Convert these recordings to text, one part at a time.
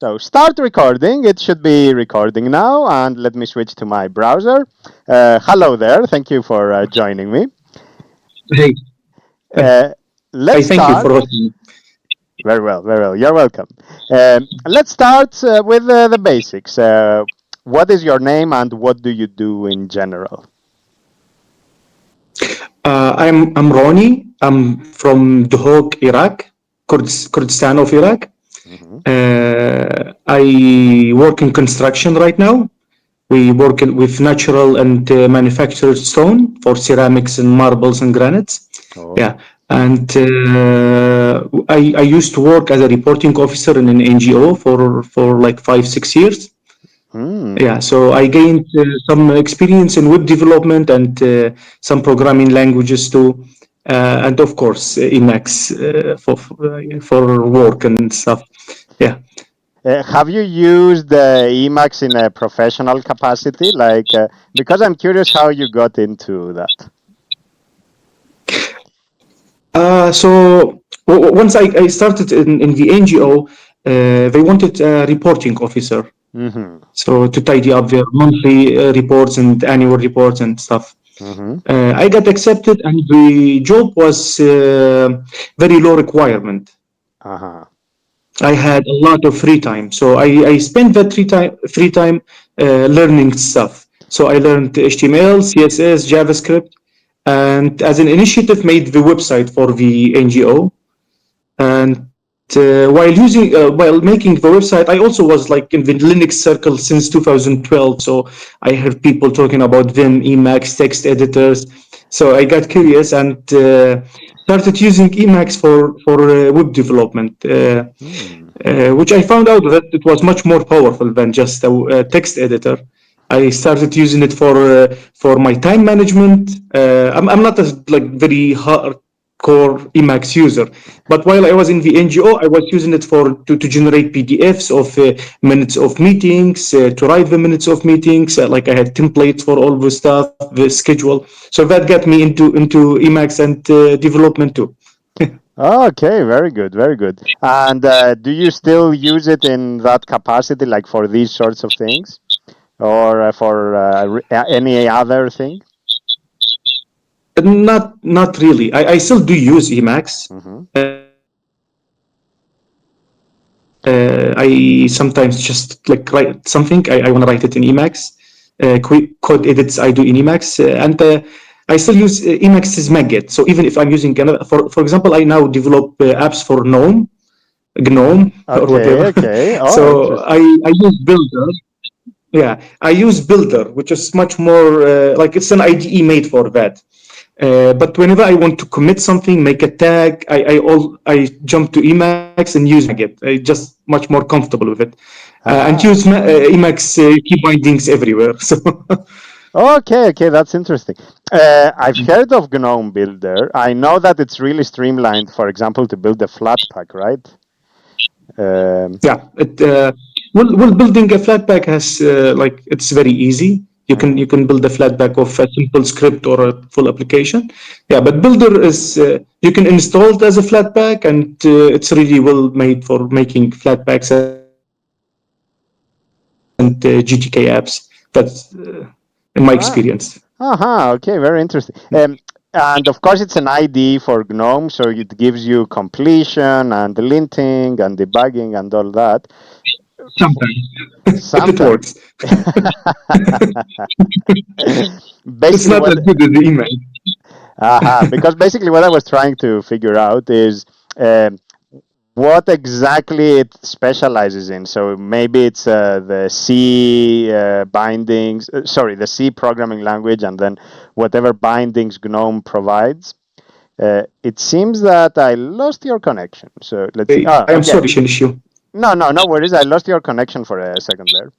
So start recording. It should be recording now. And let me switch to my browser. Hello there. Thank you for joining me. Hey, hi. Uh, let's Thank you start. for hosting me. Very well, very well. You're welcome. Let's start with the basics. What is your name and what do you do in general? I'm Ronnie. I'm from Duhok, Iraq, Kurdistan of Iraq. Mhm. I work in construction right now. We work with natural and manufactured stone for ceramics and marbles and granites. Oh. Yeah, and I used to work as a reporting officer in an NGO for like 5 6 years. Hmm. Yeah, so I gained some experience in web development and some programming languages too, and of course Emacs for work and stuff. Yeah. Have you used Emacs in a professional capacity? Because I'm curious how you got into that. So once I started in the NGO, they wanted a reporting officer. Mm-hmm. So to tidy up their monthly reports and annual reports and stuff. Mm-hmm. I got accepted, and the job was very low requirement. Uh-huh. I had a lot of free time, so I spent that free time learning stuff. So I learned HTML, CSS, JavaScript, and as an initiative, made the website for the NGO. And while making the website, I also was like in the Linux circle since 2012. So I heard people talking about Vim, Emacs, text editors. So I got curious and started using Emacs for web development. Hmm. Which I found out that it was much more powerful than just a text editor. I started using it for my time management. I'm not a like very hardcore Emacs user, but while I was in the NGO, I was using it to generate PDFs of minutes of meetings, to write the minutes of meetings. Like I had templates for all the stuff, the schedule. So that got me into Emacs and development too. Okay, very good, very good. And do you still use it in that capacity, like for these sorts of things, or for any other thing? Not really. I still do use Emacs. Mm-hmm. I sometimes just like write something. I want to write it in Emacs. Quick code edits I do in Emacs, and I still use Emacs's Magget. So even if I'm using another, for example, I now develop apps for Gnome or Okay, whatever. okay. Oh, So interesting. I use Builder. Yeah, I use Builder, which is much more like it's an IDE made for that. But whenever I want to commit something, make a tag, I jump to Emacs and use Magget. I just much more comfortable with it, and use Aha. Emacs key bindings everywhere. So Okay, okay, that's interesting. I've heard of GNOME Builder. I know that it's really streamlined, for example, to build a Flatpak, right? Um, yeah, well, building a Flatpak has like it's very easy. You mhm. can build a Flatpak of a simple script or a full application. Yeah, but Builder is you can install it as a Flatpak, and it's really well made for making Flatpaks and GTK apps. That's in my Ah, experience. aha, okay, very interesting. And of course, it's an IDE for GNOME, so it gives you completion and linting and debugging and all that. Sometimes, but it Sometimes. works. It's Basically, not what as good as the email. Because basically what I was trying to figure out is um, what exactly it specializes in. So maybe it's the C bindings, sorry, the C programming language, and then whatever bindings GNOME provides. It seems that I lost your connection. So let's see. I am Okay. sorry, Shinishu. No, no, no worries. I lost your connection for a second there.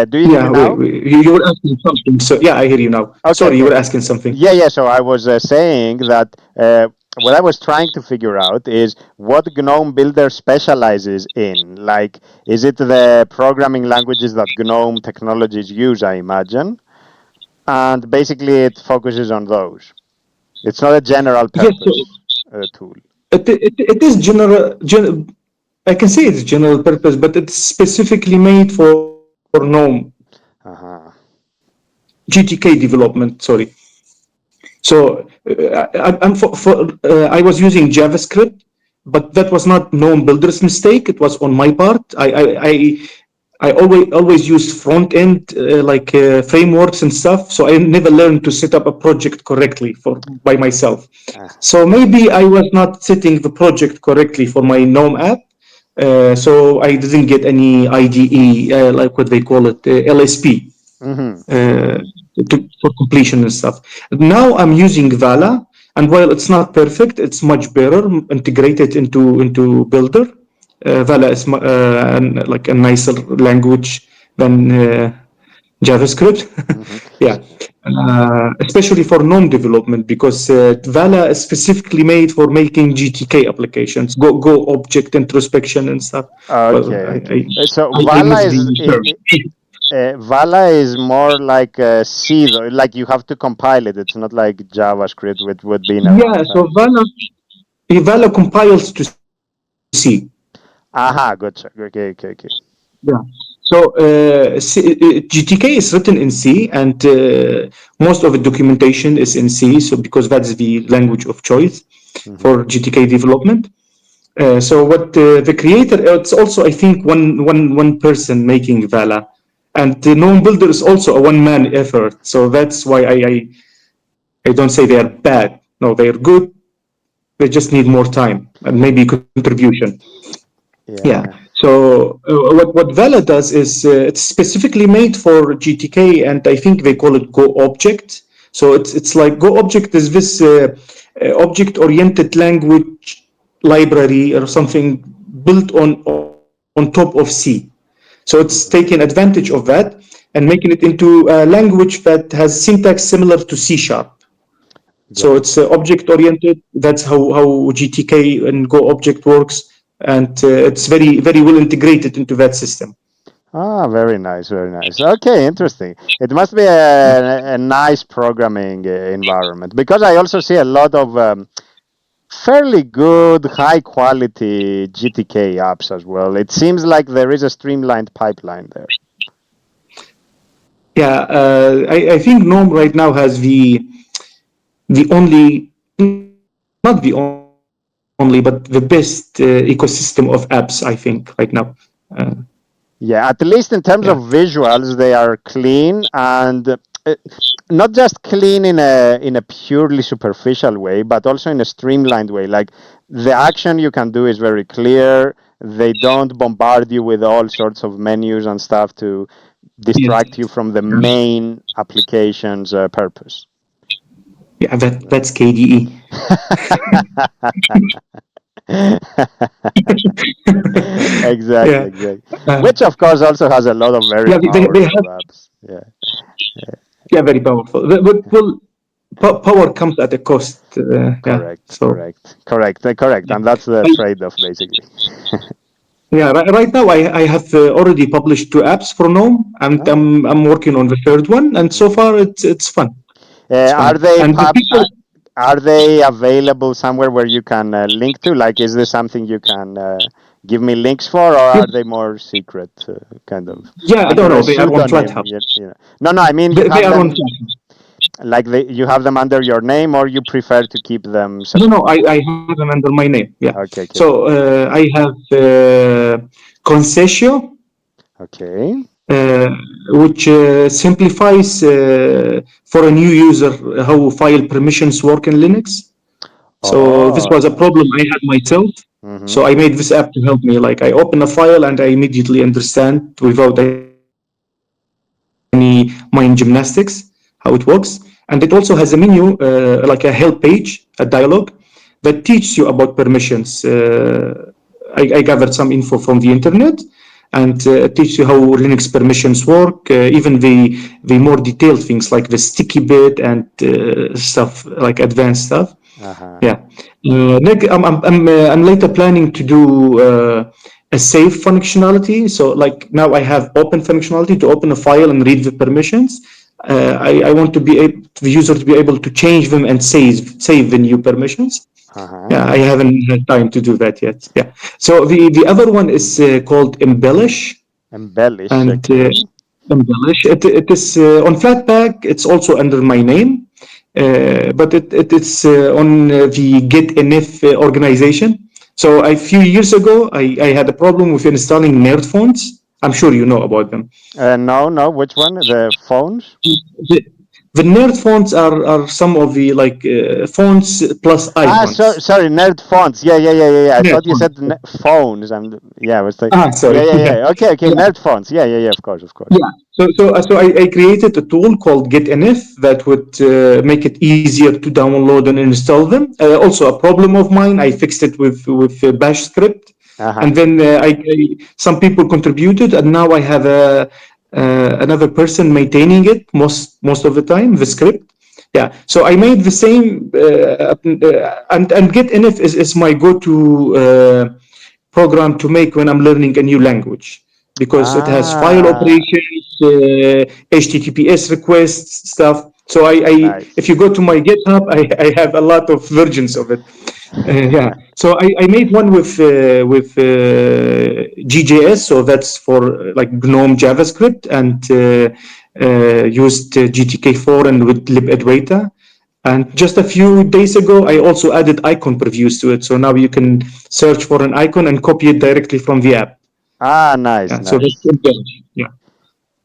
Do you hear me Yeah, now? you were asking something. So yeah, I hear you now. Okay, Sorry, you okay. were asking something. Yeah, yeah. So I was saying that what I was trying to figure out is what GNOME Builder specializes in. Like, is it the programming languages that GNOME technologies use, I imagine? And basically, it focuses on those. It's not a general Yes, so purpose tool. it is general. I can say it's general purpose, but it's specifically made for GNOME, Uh-huh. GTK development. Sorry. So I was using JavaScript, but that was not GNOME builder's mistake. It was on my part. I always used front end frameworks and stuff. So I never learned to set up a project correctly for by myself. Uh, So maybe I was not setting the project correctly for my GNOME app. So I didn't get any IDE, like what they call it, LSP, mm-hmm. uh, for completion and stuff. Now I'm using Vala, and while it's not perfect, it's much better integrated into Builder. Vala is like a nicer language than JavaScript. Mm-hmm. Yeah, especially for non-development, because Vala is specifically made for making GTK applications, Go object introspection and stuff. Well, Okay, okay. So I Vala missed is the term. Vala is more like C, though. Like you have to compile it. It's not like JavaScript, which would be in a Yeah, so runtime. Vala compiles to C. Aha, gotcha. Okay, okay, okay. Yeah. So GTK is written in C, and most of the documentation is in C. So because that's the language of choice Mm-hmm. for GTK development. So what the creator, it's also I think one person making Vala, and the GNOME builder is also a one-man effort. So that's why I don't say they are bad. No, they are good. They just need more time and maybe contribution. Yeah. Yeah. So what Vala does is it's specifically made for GTK, and I think they call it Go Object. So it's like Go Object is this object-oriented language library or something built on top of C. So it's taking Mm-hmm. advantage of that and making it into a language that has syntax similar to C sharp. So Got it's it. object oriented. That's how GTK and Go object works, and it's very well integrated into that system. Ah, very nice, very nice. Okay, interesting. It must be a nice programming environment because I also see a lot of fairly good, high quality GTK apps as well. It seems like there is a streamlined pipeline there. Yeah, I think GNOME right now has the only, not the only, but the best ecosystem of apps. I think right now. Uh, Yeah, at least in yeah, terms of visuals, they are clean and not just clean in a purely superficial way, but also in a streamlined way. Like the action you can do is very clear. They don't bombard you with all sorts of menus and stuff to yes, distract you from the main application's purpose. yeah. That's KDE. Exactly, Yeah, exactly. uh, Which of course also has a lot of very yeah. They powerful have, apps. Yeah, yeah, very powerful. But well, power comes at a cost. Yeah. correct, So correct, correct, correct. yeah. And that's the I, trade-off, basically. yeah. Right now, I have already published two apps for GNOME, and Ah. I'm working on the third one. And so Mhm. far, it's fun. It's Are fun. they And the people, are they available somewhere where you can link to? Like, is this something you can give me links for, or are they more secret, kind of yeah, I don't under a know. They are on pseudonym? FlatHub. No, no. I mean, you They have are on them FlatHub. like you have them under your name, or you prefer to keep them No, separate. no, I have them under my name. Yeah. Okay, okay, So okay, I have Concesio, okay. uh, which simplifies for a new user how file permissions work in Linux. So this Oh, was a problem I nice. had myself. Mm-hmm. So I made this app to help me. Like I open a file and I immediately understand without any mind gymnastics how it works. And it also has a menu, like a help page, a dialogue that teaches you about permissions. I gathered some info from the internet, and it teaches you how Linux permissions work, even the more detailed things like the sticky bit and stuff like advanced stuff. Uh-huh. Yeah. I'm later planning to do a save functionality. So like now I have open functionality to open a file and read the permissions. I want to be able, the user to be able to change them and save the new permissions. Uh-huh. Yeah, I haven't had time to do that yet. Yeah. So the other one is called Embellish, Embellish. and Okay. Embellish. It is on Flatpak. It's also under my name, but it is on the GitNF organization. So a few years ago, I had a problem with installing nerd fonts. I'm sure you know about them. No, no. Which one? The phones? The, the nerd fonts are some of the like fonts plus Ah, icons. sorry, nerd fonts. Yeah, yeah, yeah, yeah, yeah. I Nerd thought you fonts. said phones. And yeah, I was like, Sorry. yeah, yeah, Yeah. yeah. Okay, okay. Yeah. Nerd fonts. Yeah, yeah, yeah. Of course, of course. Yeah. So I created a tool called GitNF that would make it easier to download and install them. Also, a problem of mine, I fixed it with Bash script, Uh-huh. and then some people contributed, and now I have another person maintaining it most of the time, the script. Yeah. So I made the same, and GitNF is my go-to program to make when I'm learning a new language because it has file Ah, operations, HTTPS requests, stuff. So if nice. you go to my GitHub, I have a lot of versions of it. Yeah. So I made one with GJS, so that's for like GNOME JavaScript, and used GTK4 and with libadwaita. And just a few days ago, I also added icon previews to it. So now you can search for an icon and copy it directly from the app. Ah, nice, Yeah, so that's nice. yeah.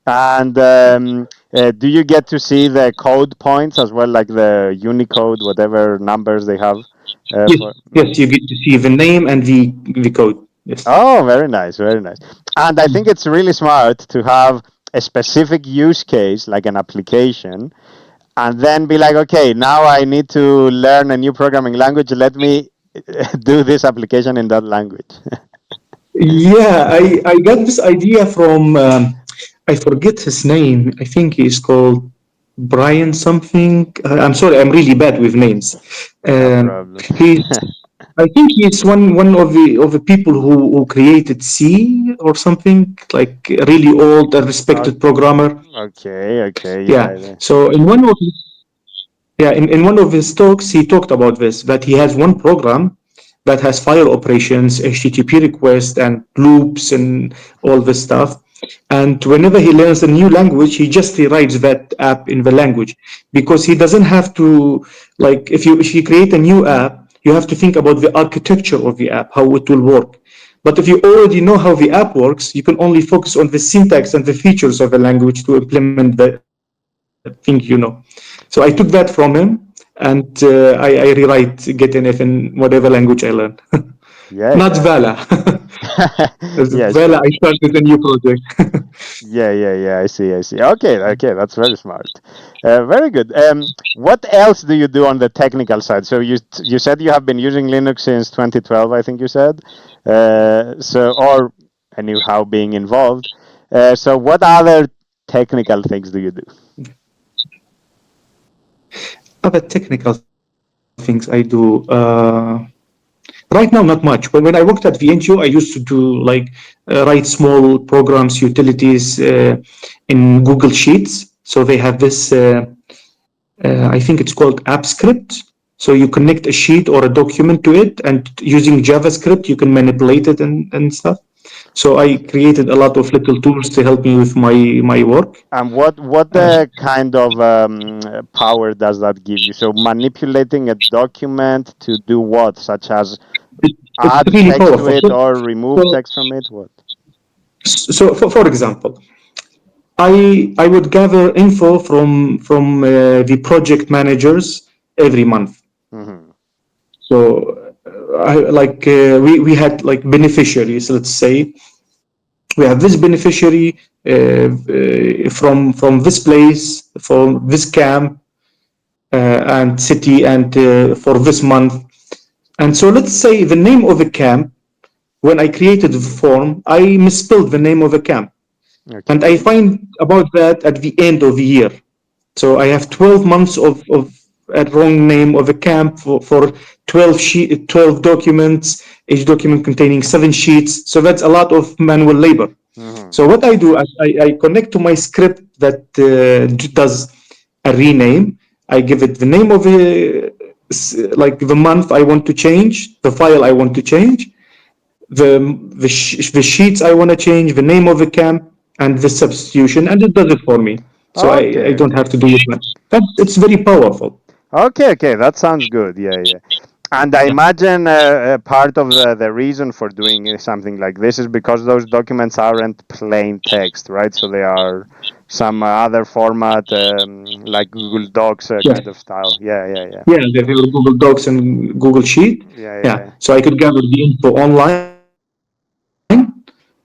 And do you get to see the code points as well, like the Unicode, whatever numbers they have Yes, for? yes, you get to see the name and the code. Yes. Oh, very nice, very nice. And I think it's really smart to have a specific use case, like an application, and then be like, okay, now I need to learn a new programming language. Let me do this application in that language. Yeah, I got this idea from I forget his name. I think he's called Brian something. I'm sorry, I'm really bad with names. No problem. He's I think he's one of the people who created C or something, like a really old and O- respected programmer. Okay, okay, Yeah. yeah. So in one of his talks, he talked about this, that he has one program that has file operations, HTTP requests, and loops, and all this stuff. And whenever he learns a new language, he just rewrites that app in the language because he doesn't have to, like, if you create a new app, you have to think about the architecture of the app, how it will work. But if you already know how the app works, you can only focus on the syntax and the features of the language to implement the thing you know. So I took that from him, and I rewrite GetNF in whatever language I learn. Not Yeah, yeah. Vala. As Yeah, Vala, sure. I started a new project. Yeah, yeah, yeah. I see, I see. Okay, okay, that's very smart. Very good. What else do you do on the technical side? So you said you have been using Linux since 2012, I think you said. So or anyhow being involved. So what other technical things do you do? Other technical things I do. Right now, not much. But when I worked at the NGO, I used to do like write small programs, utilities in Google Sheets. So they have this, I think it's called app script. So you connect a sheet or a document to it, and using JavaScript, you can manipulate it and stuff. So I created a lot of little tools to help me with my work. And what Uh, kind of power does that give you? So manipulating a document to do what, such as it's add really text to powerful. it or remove So, text from it? What? so for example, I would gather info from the project managers every month. Hmm. So we had like beneficiaries. Let's say we have this beneficiary from this place, from this camp and city, and for this month. And so let's say the name of the camp. When I created the form, I misspelled the name of the camp. And I Okay. find about that at the end of the year. So I have 12 months of a wrong name of a camp for 12 documents, each document containing 7 sheets. So that's a lot of manual labor. Hmm. So what I do, I connect to my script that does a rename. I give it the name of like the month I want to change, the file I want to change, the sheets I want to change, the name of the camp, and the substitution, and it does it for me. So I Okay, don't have okay. to do it much. It's very powerful. Okay, okay, that sounds good. Yeah, yeah. And I Yeah. imagine part of the reason for doing something like this is because those documents aren't plain text, right? So they are some other format, like Google Docs Yes. kind of style. Yeah, yeah, yeah. Yeah, there were Google Docs and Google Sheet. Yeah, Yeah. yeah. So I could gather the info online.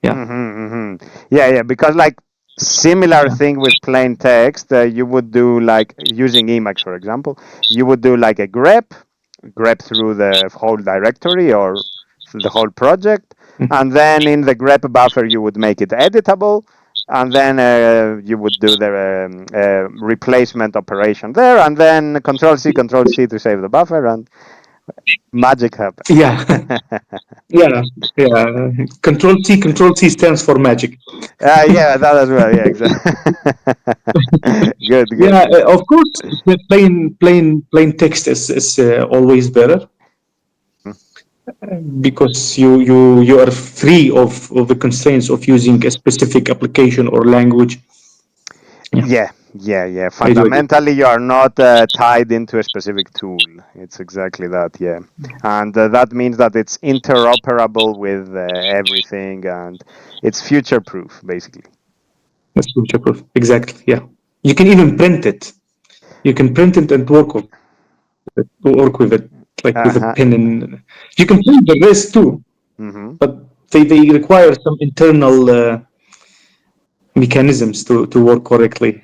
Yeah. Yeah, yeah. Because like similar thing with plain text, you would do like using Emacs, for example, you would do like a grep through the whole directory or the whole project, and then in the grep buffer you would make it editable, and then you would do the replacement operation there, and then Control C to save the buffer, and magic happens. Yeah. Yeah. Yeah. Control C stands for magic. Yeah, that as well. Yeah, exactly. Good, good, Yeah, good. of course, the plain text is always better because you are free of the constraints of using a specific application or language. Yeah, Yeah, yeah, yeah. I do agree. Fundamentally, you are not tied into a specific tool. It's exactly that, yeah. And that means that it's interoperable with everything, and it's future proof, basically. That's future proof. Exactly. Yeah, you can even print it. You can print it and work with it like with a Uh-huh. pen, and you can print the rest too. Hmm. But they require some internal mechanisms to work correctly.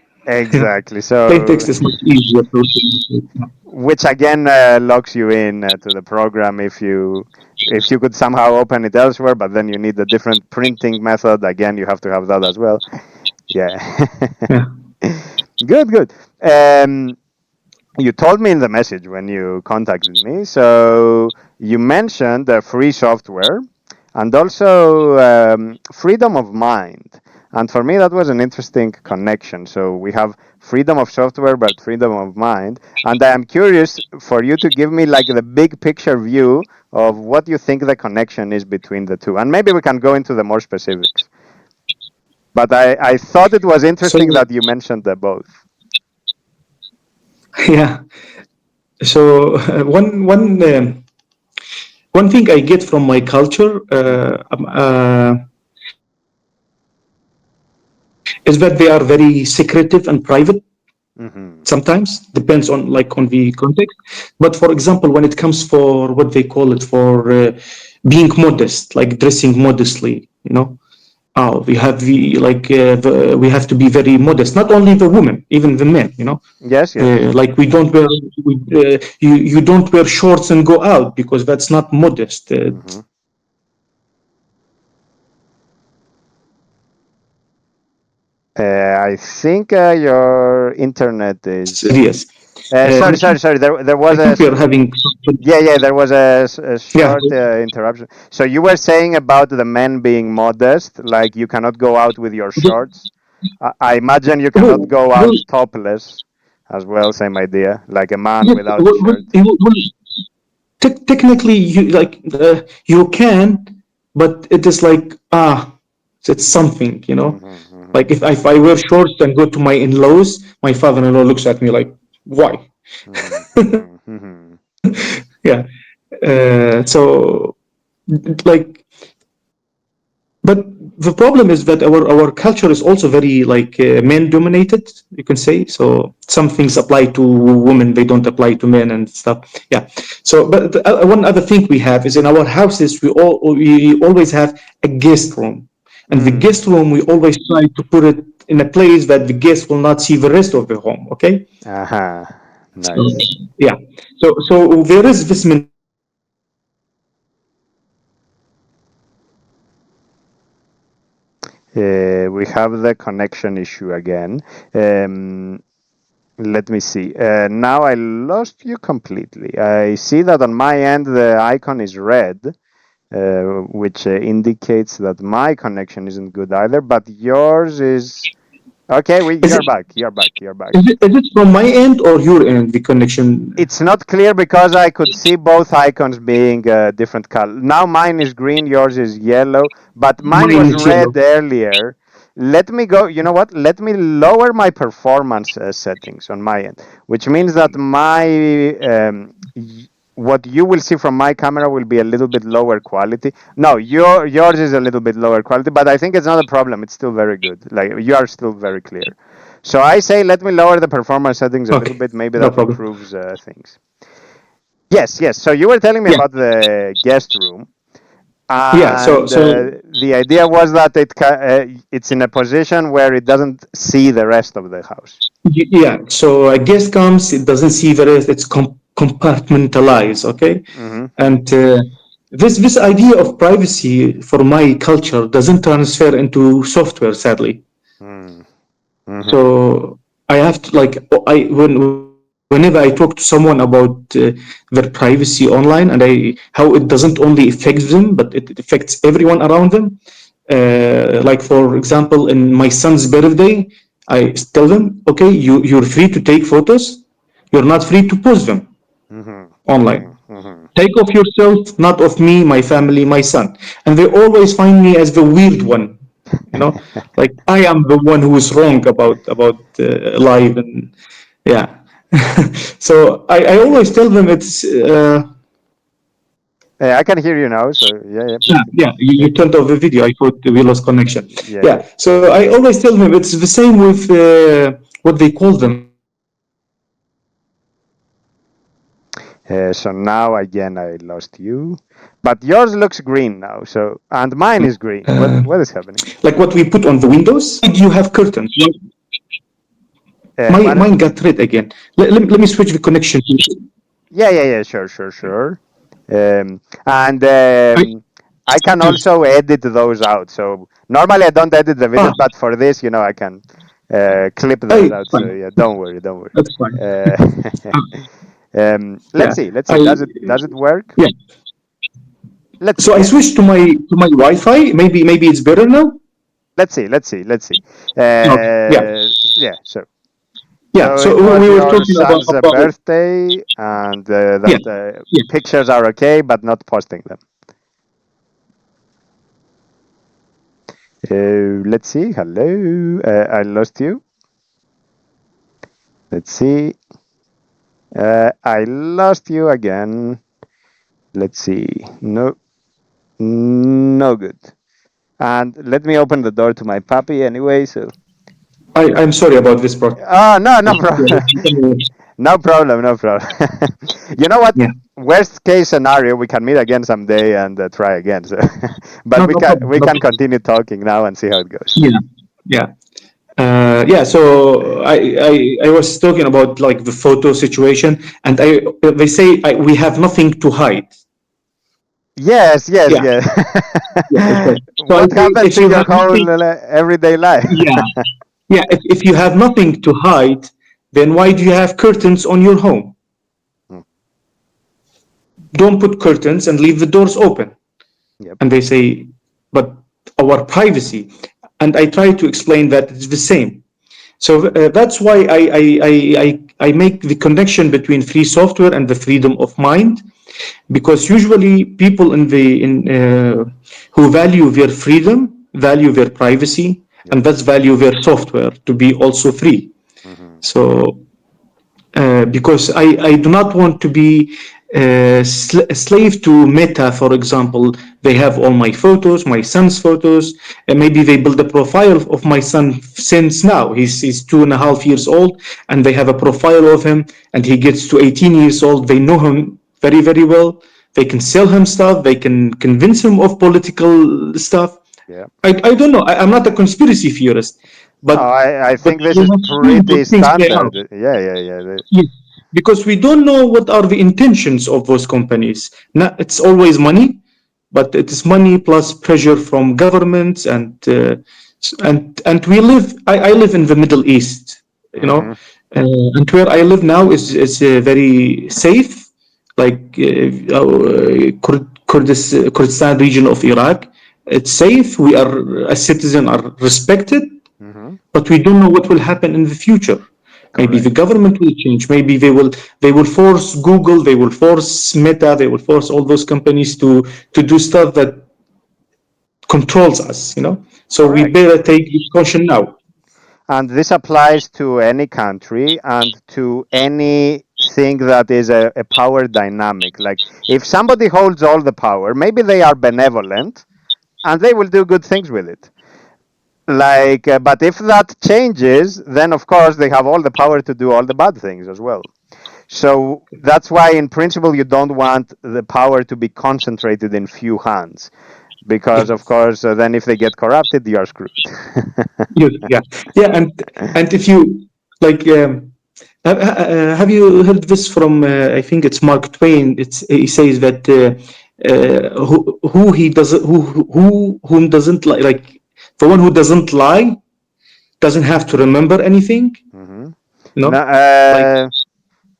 Yeah, Exactly. plain So, text is much easier to. which again locks you in to the program if you could somehow open it elsewhere, but then you need a different printing method. Again, you have to have that as well. Yeah. Yeah. Good, good. Um, you told me in the message when you contacted me. So you mentioned free software and also freedom of mind. And for me, that was an interesting connection. So we have freedom of software, but freedom of mind. And I am curious for you to give me like the big picture view of what you think the connection is between the two. And maybe we can go into the more specifics. But I thought it was So interesting that you mentioned both. yeah. So one thing I get from my culture Mm-hmm. is that they are very secretive and private. Mm-hmm. Sometimes depends on the context. But for example, when it comes for what they call it for being modest, like dressing modestly, oh, we have to be very modest. Not only the women, even the men. Yes, yes. Like you don't wear shorts and go out because that's not modest. Mm-hmm. I think your internet is. Serious. Sorry. There I was think we are having. yeah, yeah. There was a Yeah. short interruption. So you were saying about the men being modest, like you cannot go out with your shorts. I imagine you cannot go Well, out topless, as well. Same idea, like a man yes, without a shirt. technically you can, but it is like it's something. Mm-hmm, Like if I wear shorts and go to my in-laws, my father-in-law looks at me like, why? mm-hmm, mm-hmm, Yeah. So like, but the problem is that our culture is also very like men dominated, you can say. So some things apply to women, they don't apply to men and stuff. Yeah. So but one other thing we have is in our houses we always have a guest room, and the mm. guest room we always try to put it in a place that the guest will not see the rest of the home. Okay. Aha, So nice. yeah. So there is this mentality that We have the connection issue again. Let me see. Now I lost you completely. I see that on my end the icon is red, which indicates that my connection isn't good either, but yours is Okay, Is you're it back. You're back. You're back. is it from my end or your end, the connection? It's not clear because I could see both icons being different color. Now mine is green, yours is yellow, but mine Mine was is yellow. red earlier. Let me go. You know what? Let me lower my performance settings on my end, which means that what you will see from my camera will be a little bit lower quality. No, yours is a little bit lower quality, but I think it's not a problem. It's still very good. Like you are still very clear. So I say let me lower the performance settings a little Okay, bit. Maybe no that problem. improves things. Yes, yes. So you were telling me Yeah, about the guest room, yeah. and the idea was that it's in a position where it doesn't see the rest of the house. Yeah. So a guest comes, it doesn't see the rest. It's compartmentalized. Okay, Mm-hmm. and this idea of privacy for my culture doesn't transfer into software, sadly. Mm-hmm. So I have to like whenever I talk to someone about their privacy online and how it doesn't only affect them but it affects everyone around them. Like for example, in my son's birthday, I tell them, okay, you're free to take photos, you're not free to post them Mm-hmm. online. Mm-hmm. Mm-hmm. Take of yourself, not of me, my family, my son. And they always find me as the weird one, you know, like I am the one who is wrong about life and yeah. So I always tell them it's I can hear you now. So yeah, yeah. Please yeah, yeah. continue. You turned off the video. I thought we lost connection. Yeah, yeah. Yeah. So I always tell them it's the same with what they call them So now again I lost you, but yours looks green now. So and mine is green. What is happening? like what we put on the windows. Why do you have curtains? My What? mine got red again. Let me switch the connection. Yeah, yeah, yeah. Sure, sure, sure. And I, I can also edit those out. So normally I don't edit the videos, but for this, I can clip those I out. So fine. yeah, don't worry, don't worry. That's fine. Uh, let's Yeah. see, let's see. I Does it work? yeah. Let's see. So I Yeah, switched to my Wi-Fi. Maybe it's better now. let's see, let's see, let's see. Okay. Yeah. Yeah. So Yeah. so So it was we were your talking son's about birthday, and yeah. that Yeah. pictures are okay, but not posting them. Let's see. Hello. I lost you. Let's see. I lost you again. Let's see. No, no good. And let me open the door to my puppy anyway. So. I'm sorry about this part. Oh no, no problem. No problem. No problem. You know what? Yeah. Worst case scenario, we can meet again someday and try again. So, but No, we no can problem. we No can problem. continue talking now and see how it goes. Yeah. Yeah. Yeah, so I was talking about like the photo situation, and they say we have nothing to hide. Yes, yes, Yeah, yes. yeah. Okay. So I What say happens if in you your have whole nothing, everyday life? yeah, yeah. If you have nothing to hide, then why do you have curtains on your home? Don't put curtains and leave the doors open. Yep. And they say, but our privacy. And I try to explain that it's the same. So that's why I make the connection between free software and the freedom of mind, because usually people who value their freedom value their privacy, Yep. and that's value their software to be also free. Mm-hmm. So because I do not want to be a slave to Meta, for example. They have all my photos, my son's photos, and maybe they build a profile of my son since now. He's 2.5 years old, and they have a profile of him, and he gets to 18 years old. They know him very, very well. They can sell him stuff, they can convince him of political stuff. Yeah. I don't know. I'm not a conspiracy theorist, No, but I but think this we is have seen pretty those things play out. standard. Yeah, yeah, yeah. Yes, because we don't know what are the intentions of those companies. Not, it's always money, but it is money plus pressure from governments and we live. I live in the Middle East, you know, Mm-hmm. and where I live now is very safe, like Kurdistan region of Iraq. It's safe. We are a citizen are respected, Mm-hmm. but we don't know what will happen in the future. Maybe the Correct. government will change. Maybe they will force Google, they will force Meta, they will force all those companies to do stuff that controls us. So we Correct. better take this caution now. And this applies to any country and to anything that is a power dynamic. Like if somebody holds all the power, maybe they are benevolent and they will do good things with it. But if that changes, then of course they have all the power to do all the bad things as well. So that's why, in principle, you don't want the power to be concentrated in few hands, Yeah, because of course, then if they get corrupted, you are screwed. yeah, yeah, yeah. And if you like, have you heard this from? I think it's Mark Twain. He says that who he doesn't whom doesn't like the one who doesn't lie doesn't have to remember anything. Hmm. No, Like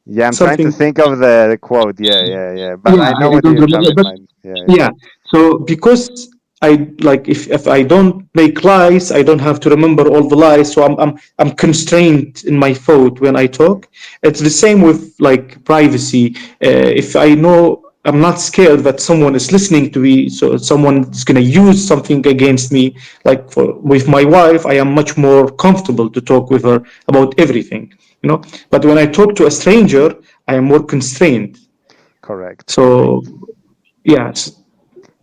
yeah, I'm trying to something. think of the quote. Yeah, yeah, yeah. But Yeah, I know I what don't you have remember, in but mind. Yeah, yeah. yeah. So because I like if I don't make lies, I don't have to remember all the lies. So I'm constrained in my thought when I talk. It's the same with like privacy. If I know I'm not scared that someone is listening to me, so someone is gonna use something against me. Like with my wife, I am much more comfortable to talk with her about everything. But when I talk to a stranger, I am more constrained. Correct, So correct. yes,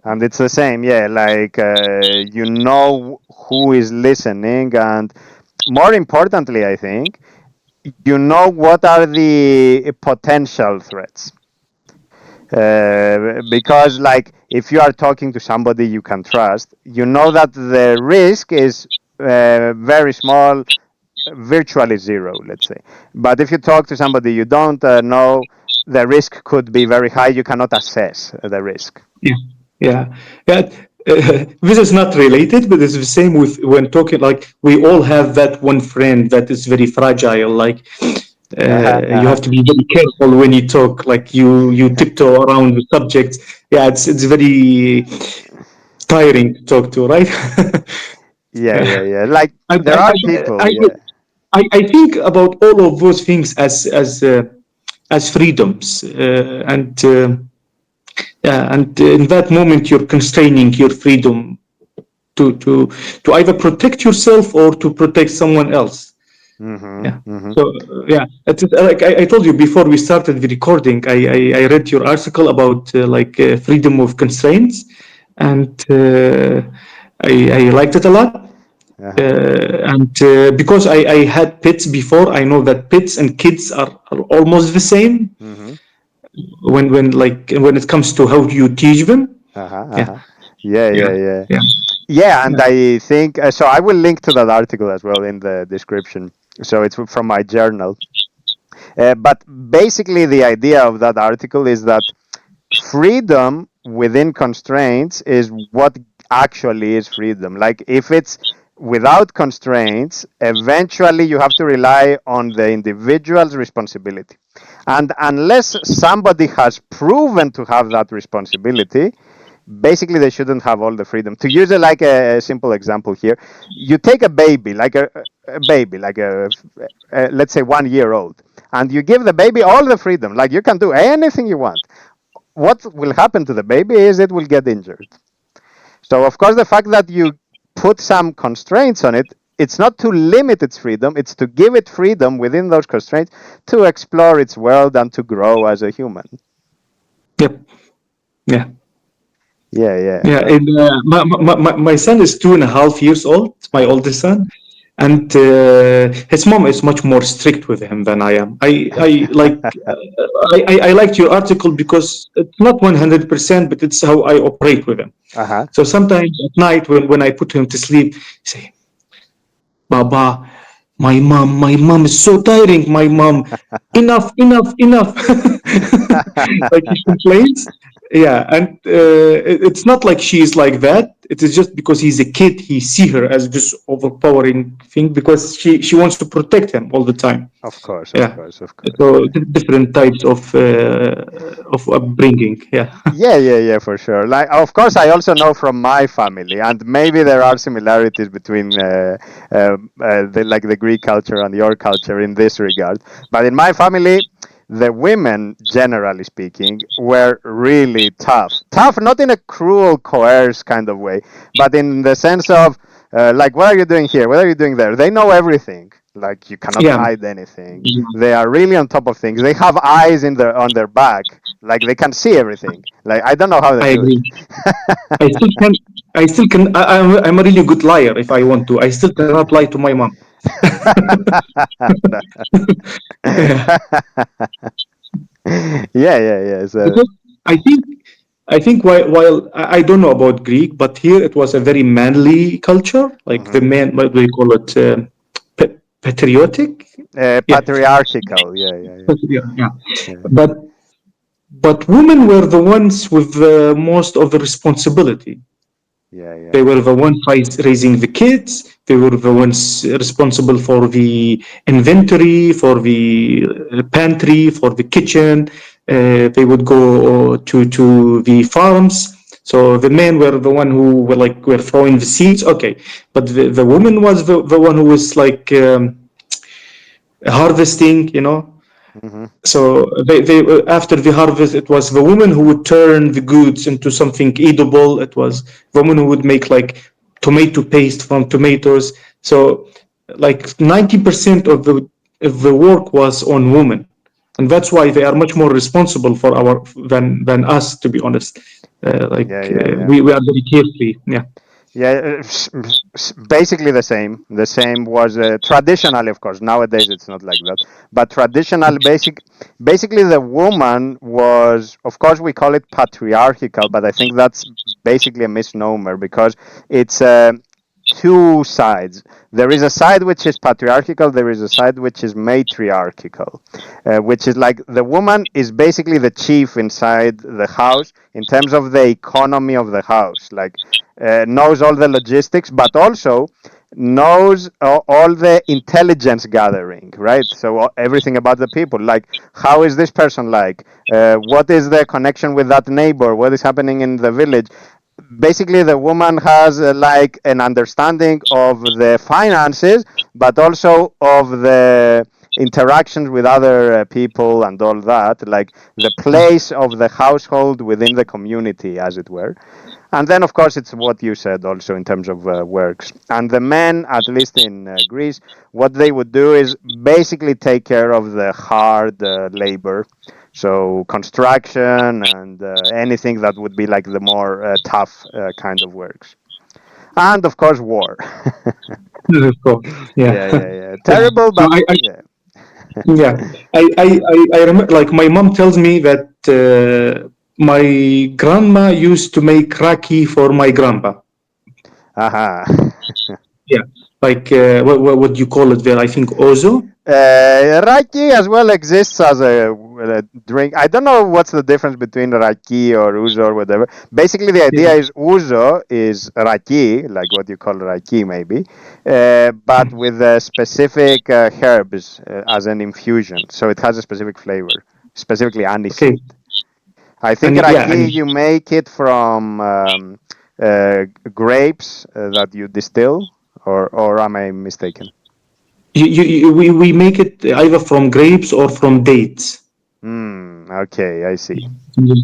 And it's the same. Yeah, you know who is listening, and more importantly, I think you know what are the potential threats. Because if you are talking to somebody you can trust, you know that the risk is very small, virtually zero, let's say. But if you talk to somebody you don't know, the risk could be very high. You cannot assess the risk. yeah, yeah, yeah. This is not related, but it's the same with when talking. Like we all have that one friend that is very fragile. Like Uh-huh, you uh-huh. have to be very careful when you talk. Like you tiptoe around the subjects. Yeah, it's very tiring to talk to, right? Yeah, yeah, Uh, yeah. Like and there are people, yeah. I think about all of those things as freedoms, and in that moment you're constraining your freedom to to to either protect yourself or to protect someone else. Mm-hmm, Yeah. mm-hmm. So yeah, like I told you before we started the recording, I read your article about freedom of constraints, and I liked it a lot. Uh-huh. And because I had pets before, I know that pets and kids are almost the same Mm-hmm. when it comes to how you teach them. Uh-huh. Yeah, Uh-huh. Yeah, yeah, yeah, yeah. yeah, Yeah, and yeah. I think so. I will link to that article as well in the description. So it's from my journal. But basically, the idea of that article is that freedom within constraints is what actually is freedom. Like if it's without constraints, eventually you have to rely on the individual's responsibility. And unless somebody has proven to have that responsibility, basically they shouldn't have all the freedom. To use it like a simple example here, you take a baby, a baby, let's say 1 year old, and you give the baby all the freedom, like you can do anything you want. What will happen to the baby is it will get injured. So of course the fact that you put some constraints on it, it's not to limit its freedom, it's to give it freedom within those constraints to explore its world and to grow as a human. Yep. Yeah. Yeah, yeah. Yeah, and my son is 2.5 years old, my oldest son, and his mom is much more strict with him than I am. I liked your article because it's not 100%, but it's how I operate with him. Uh-huh. So sometimes at night when I put him to sleep, he say, "Baba, my mom is so tiring. My mom, enough, enough, enough." Like he complains. yeah, and it's not like she's like that. It is just because he's a kid, he see her as this overpowering thing because she wants to protect him all the time. Of course, of Yeah. course, of course. So Yeah. different types of upbringing. Yeah. Yeah, yeah, yeah, for sure. Like, of course, I also know from my family, and maybe there are similarities between like the Greek culture and your culture in this regard. But in my family, the women, generally speaking, were really tough. Tough, not in a cruel, coerce kind of way, but in the sense of like, what are you doing here? What are you doing there? They know everything. Like, you cannot Yeah. hide anything. They are really on top of things. They have eyes in their on their back. Like, they can see everything. Like, I don't know how they I do it. agree. I still can. I still can. I'm a really good liar if I want to. I still cannot lie to my mom. Yeah. Yeah, yeah, yeah. So, Because I think while I don't know about Greek, but here it was a very manly culture. Like the mhm. man, what do you call it? Patriotic. Yeah. Patriarchal. Yeah, yeah, yeah, Yeah. yeah, But women were the ones with most of the responsibility. yeah, yeah. They were the ones raising the kids. They were the ones responsible for the inventory, for the pantry, for the kitchen. They would go to the farms. So the men were the one who were throwing the seeds. Okay, but the woman was the one who was like harvesting. Hmm. So they after the harvest, it was the woman who would turn the goods into something edible. It was the woman who would make like tomato paste from tomatoes. So like 90% of the work was on women, and that's why they are much more responsible for our than us. To be honest, Yeah, yeah, yeah. we are very carefree. Yeah. Yeah, basically the same. The same was traditionally, of course. Nowadays it's not like that. But basically the woman was, of course, we call it patriarchal, but I think that's basically a misnomer because it's two sides. There is a side which is patriarchal. There is a side which is matriarchal, which is like the woman is basically the chief inside the house in terms of the economy of the house. Like, knows all the logistics, but also knows all the intelligence gathering, right? So everything about the people, like how is this person like? What is the connection with that neighbor? What is happening in the village? Basically, the woman has like an understanding of the finances, but also of the interactions with other people and all that, like the place of the household within the community, as it were. And then, of course, it's what you said also in terms of works. And the men, at least in Greece, what they would do is basically take care of the hard labor. So construction and anything that would be like the more tough kind of works. And of course, war. Of course. Yeah, Yeah. yeah, yeah. Yeah. Terrible, So but I yeah. Yeah, I remember, like my mom tells me that my grandma used to make raki for my grandpa. Aha. Yeah, like what do you call it there? I think ozo. Raki as well exists as a drink. I don't know what's the difference between raki or ouzo or whatever. Basically, the idea Yeah. is ouzo is raki, like what you call raki maybe, but with specific herbs as an infusion. So it has a specific flavor, specifically Okay. aniseed. I think And yeah, raki and you make it from grapes that you distill, or am I mistaken? we make it either from grapes or from dates. Okay, I see.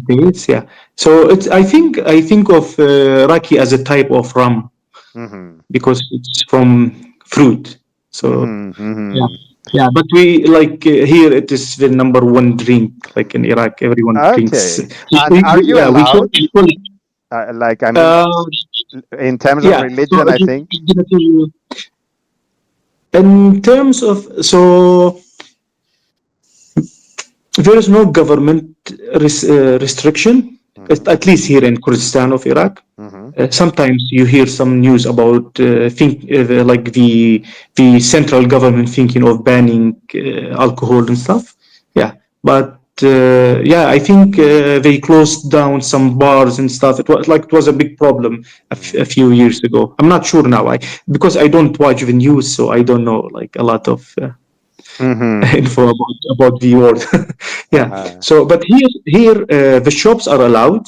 Dates, yeah. So it's I think of raki as a type of rum Mm-hmm. because it's from fruit. So Mm-hmm. yeah. Mm-hmm. Yeah, but we like here it is the number one drink. Like in Iraq, everyone drinks. Okay. And are you Yeah, allowed? we call it. Like, I mean, Uh, in terms of yeah. So religion, I think. in terms of there is no government restriction, Mm-hmm. at least here in Kurdistan of Iraq. Mm-hmm. Sometimes you hear some news about like the central government thinking of banning alcohol and stuff. Yeah, but yeah, I think they closed down some bars and stuff. It was a big problem a few years ago. I'm not sure now. Because I don't watch the news, so I don't know like a lot of Mm-hmm. info about the world. Yeah. Uh-huh. So, but here the shops are allowed.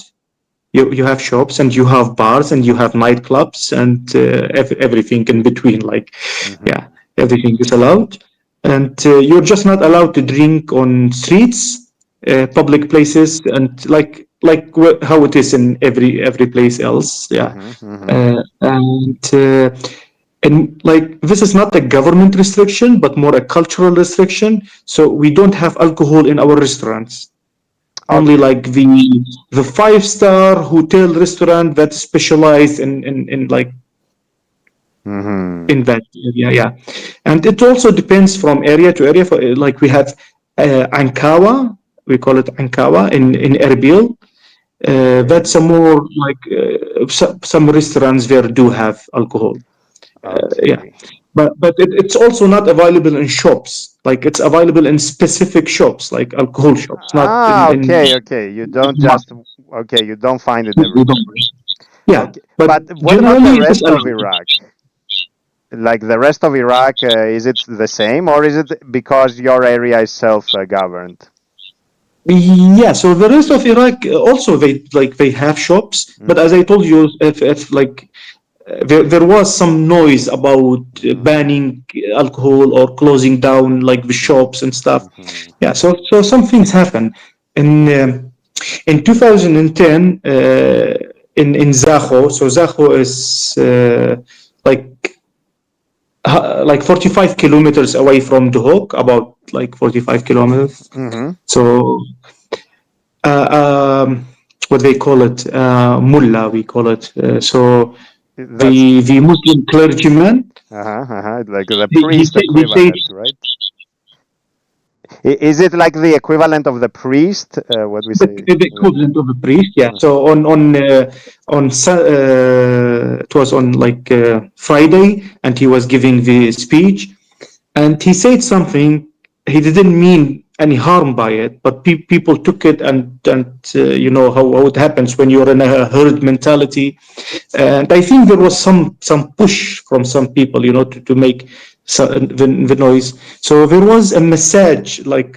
You have shops and you have bars and you have nightclubs and everything in between. Like, Mm-hmm. yeah, everything is allowed, and you're just not allowed to drink on streets, public places, and how it is in every place else. Yeah, Mm-hmm. Mm-hmm. and like this is not a government restriction, but more a cultural restriction. So we don't have alcohol in our restaurants, only Okay. like the 5-star hotel restaurant that's specialized in like Mm-hmm. in that area. Yeah, and it also depends from area to area. For like we have Ankawa, we call it Ankawa in Erbil. That's Okay. a more like some restaurants there do have alcohol. Yeah, Okay. but it's also not available in shops. Like it's available in specific shops, like alcohol shops, not Ah, in okay, okay. You don't just okay, you don't find it we don't. everywhere. Yeah, Okay. but But what about the generally it is rest of allowed. Iraq? Like the rest of Iraq, is it the same or is it because your area is self-governed? Yeah, so the rest of Iraq also they have shops, but as Mm-hmm. I told you, if like there was some noise about Mm-hmm. banning alcohol or closing down like the shops and stuff. Mm-hmm. Yeah, so some things happen. In 2010, in Zaho, so Zaho is like 45 kilometers away from Duhok, about like 45 kilometers. Mm-hmm. So uh, um, what they call it, mullah, we call it. So That's the Muslim clergyman, like the he priest say, they say equivalent, right? Is it like the equivalent of the priest? What we say? the equivalent of a priest. Yeah. So it was on like Friday, and he was giving the speech, and he said something. He didn't mean any harm by it, but people took it, and you know how it happens when you're in a herd mentality. And I think there was some push from some people, you know, to make the noise. So there was a message like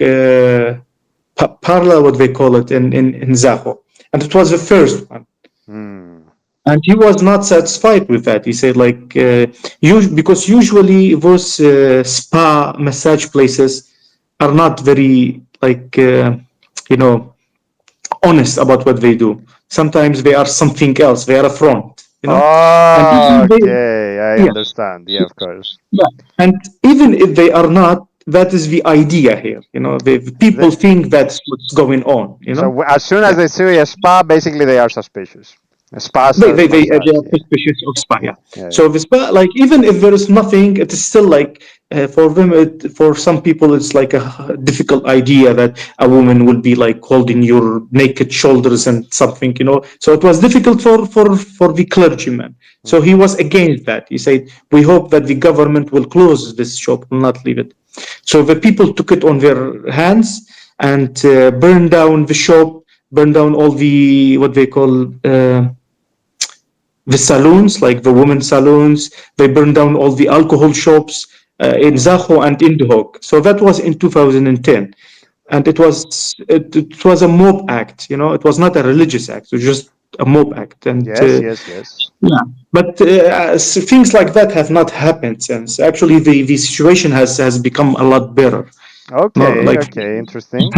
parla, what they call it in Zaho, and it was the first one. Hmm. And he was not satisfied with that. He said, like, because usually those spa massage places are not very, like, you know, honest about what they do. Sometimes they are something else. They are a front, you know. And even Okay, I yeah, understand. Yeah, of course. yeah. And even if they are not, that is the idea here. You know, people The, think that's what's going on. You so know, as soon as yeah. they see a spa, basically they are suspicious. A spa They, sells they, they, they massage. are Yeah, suspicious of spy. Yeah. yeah, So the spy, like even if there is nothing, it is still like for them. For some people, it's like a difficult idea that a woman will be like holding your naked shoulders and something, you know. So it was difficult for the clergyman. yeah. So he was against that. He said, "We hope that the government will close this shop, will not leave it." So the people took it on their hands and burned down the shop, burned down all the what they call. The saloons, like the women's saloons. They burned down all the alcohol shops in Oh. Zaho and in Duhok. So that was in 2010, and it was a mob act. You know, it was not a religious act. It was just a mob act, and Yes, yes, yes. yeah. But things like that have not happened since. Actually, the situation has become a lot better. No, Okay, like okay, interesting.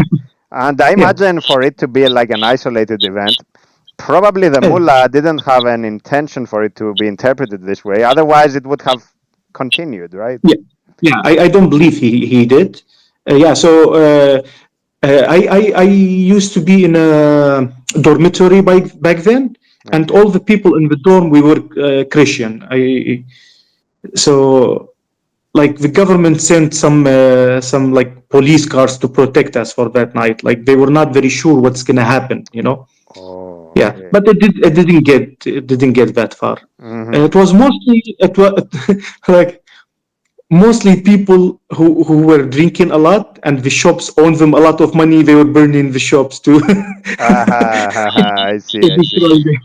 And I yeah, imagine for it to be like an isolated event, probably the yeah, mullah didn't have an intention for it to be interpreted this way. Otherwise, it would have continued, right? yeah. Yeah, I don't believe he did. Yeah, so I used to be in a dormitory back then, and Okay. all the people in the dorm we were Christian. So like the government sent some like police cars to protect us for that night. Like they were not very sure what's gonna happen, you know. Oh, Yeah, okay. but it didn't get that far. Mm-hmm. It was mostly it was like mostly people who were drinking a lot, and the shops owned them a lot of money. They were burning the shops to I see, I see. destroy them.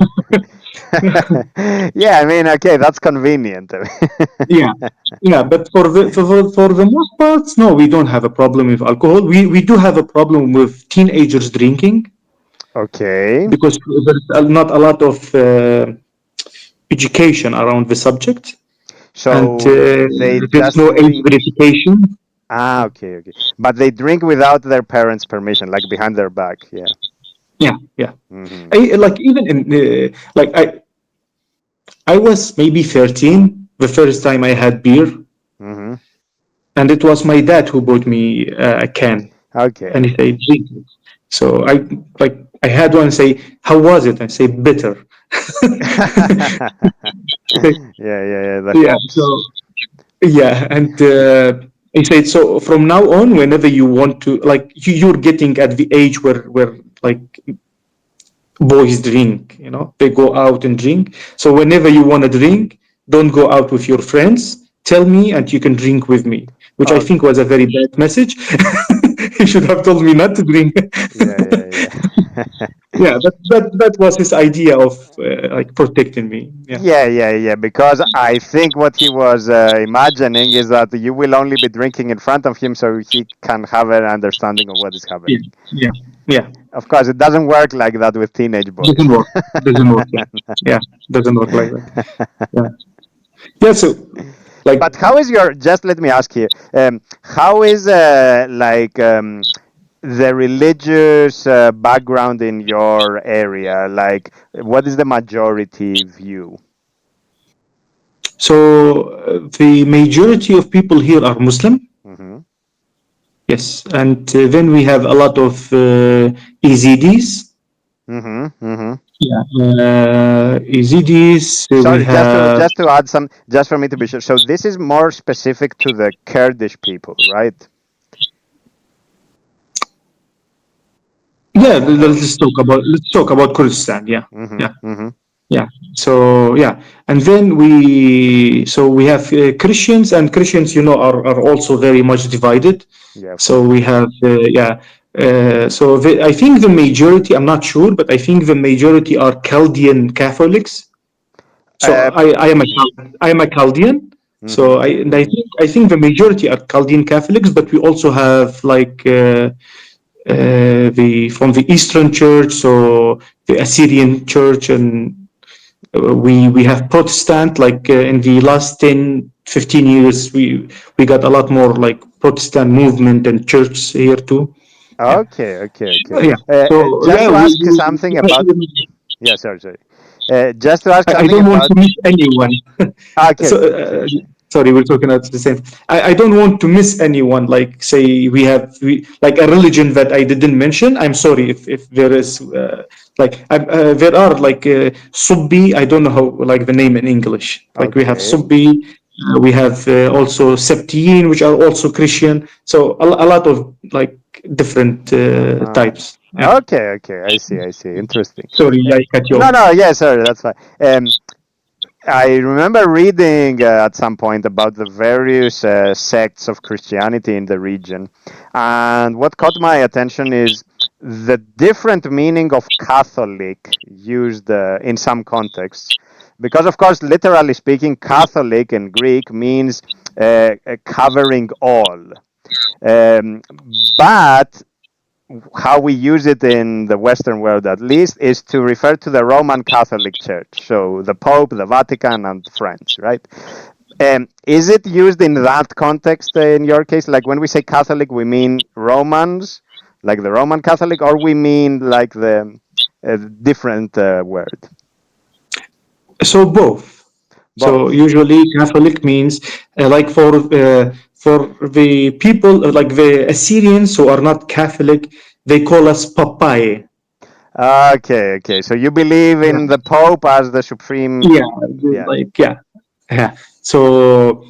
Yeah, I mean, okay, that's convenient. Yeah, yeah, but for the most parts, no, we don't have a problem with alcohol. We do have a problem with teenagers drinking Okay, because there's not a lot of education around the subject, and so they there's just no age drink. verification. Ah, okay, okay. But they drink without their parents' permission, like behind their back. Yeah. Yeah, yeah. Hmm. Like even in like I was maybe 13 the first time I had beer, Hmm. and it was my dad who bought me a can, Okay, and he okay. said, "Drink it." So I had one say, "How was it?" I say, "Bitter." Yeah, yeah, yeah. The Yeah. hops. So yeah, and he said, so from now on, whenever you want to, like, you're getting at the age where like boys drink, they go out and drink. So whenever you want to drink, don't go out with your friends. Tell me, and you can drink with me, which I think Okay. was a very bad message. He should have told me not to drink. Yeah, yeah, yeah. Yeah, that was his idea of like protecting me. Yeah. Yeah, yeah, yeah. Because I think what he was imagining is that you will only be drinking in front of him, so he can have an understanding of what is Yeah. happening. Yeah. Yeah. Of course, it doesn't work like that with teenage boys. Doesn't work. Doesn't work. Yeah. Yeah. Doesn't work like that. Yeah. Yeah. So, like, But how is your? Just let me ask you. How is the religious background in your area? Like, what is the majority view? so the majority of people here are Muslim. Hmm. Yes, and then we have a lot of EZDs. Hmm. Hmm. Yeah. EZDs. We Sorry, have. just to add some, just for me to be sure. So this is more specific to the Kurdish people, right? Yeah. Or Let's talk about Kurdistan. Yeah. hmm, Yeah. hmm. Yeah. So yeah, and then we have Christians, and Christians, are also very much divided. Yeah, of So course. we have yeah. So I think the majority, I'm not sure, but I think the majority are Chaldean Catholics. So Uh, I am a Chaldean. hmm. So I think the majority are Chaldean Catholics, but we also have like the from the Eastern Church, so the Assyrian Church, and we have Protestant. Like in the last 10-15 years, we got a lot more like Protestant movement and church here too. Yeah, Okay, okay, okay. yeah. So Just yeah, to ask something about. Yeah, sorry, sorry. Just to ask I something don't want about. to miss anyone. Okay, So, okay, sure. sorry, we're talking about the same. I don't want to miss anyone. Like, say, like a religion that I didn't mention. I'm sorry if there is, there are like Subbi. I don't know how, like, the name in English. Like, we have Okay. Subbi. We have also Septiyin, which are also Christian. So, a lot of, like, different Uh-huh. types. Yeah. Okay, okay. I see, I see. Interesting. Sorry, I cut you No, off. no, yeah, sorry, that's fine. I remember reading at some point about the various sects of Christianity in the region, and what caught my attention is the different meaning of Catholic used in some contexts. Because, of course, literally speaking, Catholic in Greek means covering all. Um, but how we use it in the Western world, at least, is to refer to the Roman Catholic Church. So the Pope, the Vatican, and France, right? Is it used in that context in your case? Like when we say Catholic, we mean Romans, like the Roman Catholic, or we mean like the different word? So both. So Both. usually Catholic means like for the people like the Assyrians who are not Catholic, they call us papaye. Okay, okay. So you believe Yeah, in the Pope as the supreme. yeah, Yeah. like yeah, yeah. So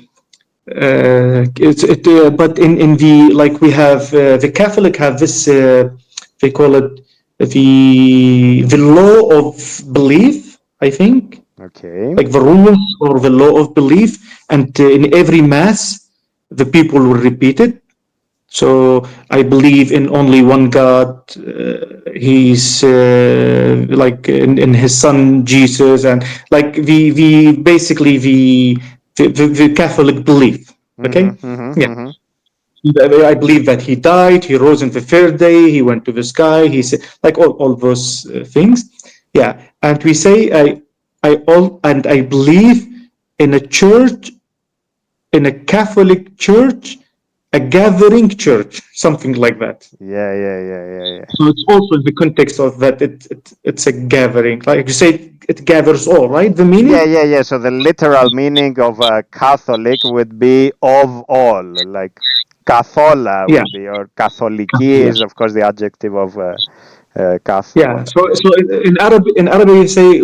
but in the like we have the Catholic have this they call it the law of belief, I think, Okay. like the rules or the law of belief, and in every mass the people will repeat it. So I believe in only one God. He's like in His Son Jesus, and like the basically the Catholic belief. Mm-hmm, Okay, mm-hmm, yeah. mm-hmm. I believe that he died, he rose on the third day, he went to the sky, he said, like all those things. Yeah. And we say, I believe in a church, in a Catholic church, a gathering church, something like that. Yeah, yeah, yeah, yeah, yeah. So it's also in the context of that it's a gathering. Like you say, it gathers all, right? The Yeah, meaning? yeah, yeah. So the literal meaning of Catholic would be of all, like Cathola Yeah. would be, or Katholiki is, of course, the adjective of Yeah. Catholic. So in Arabic you say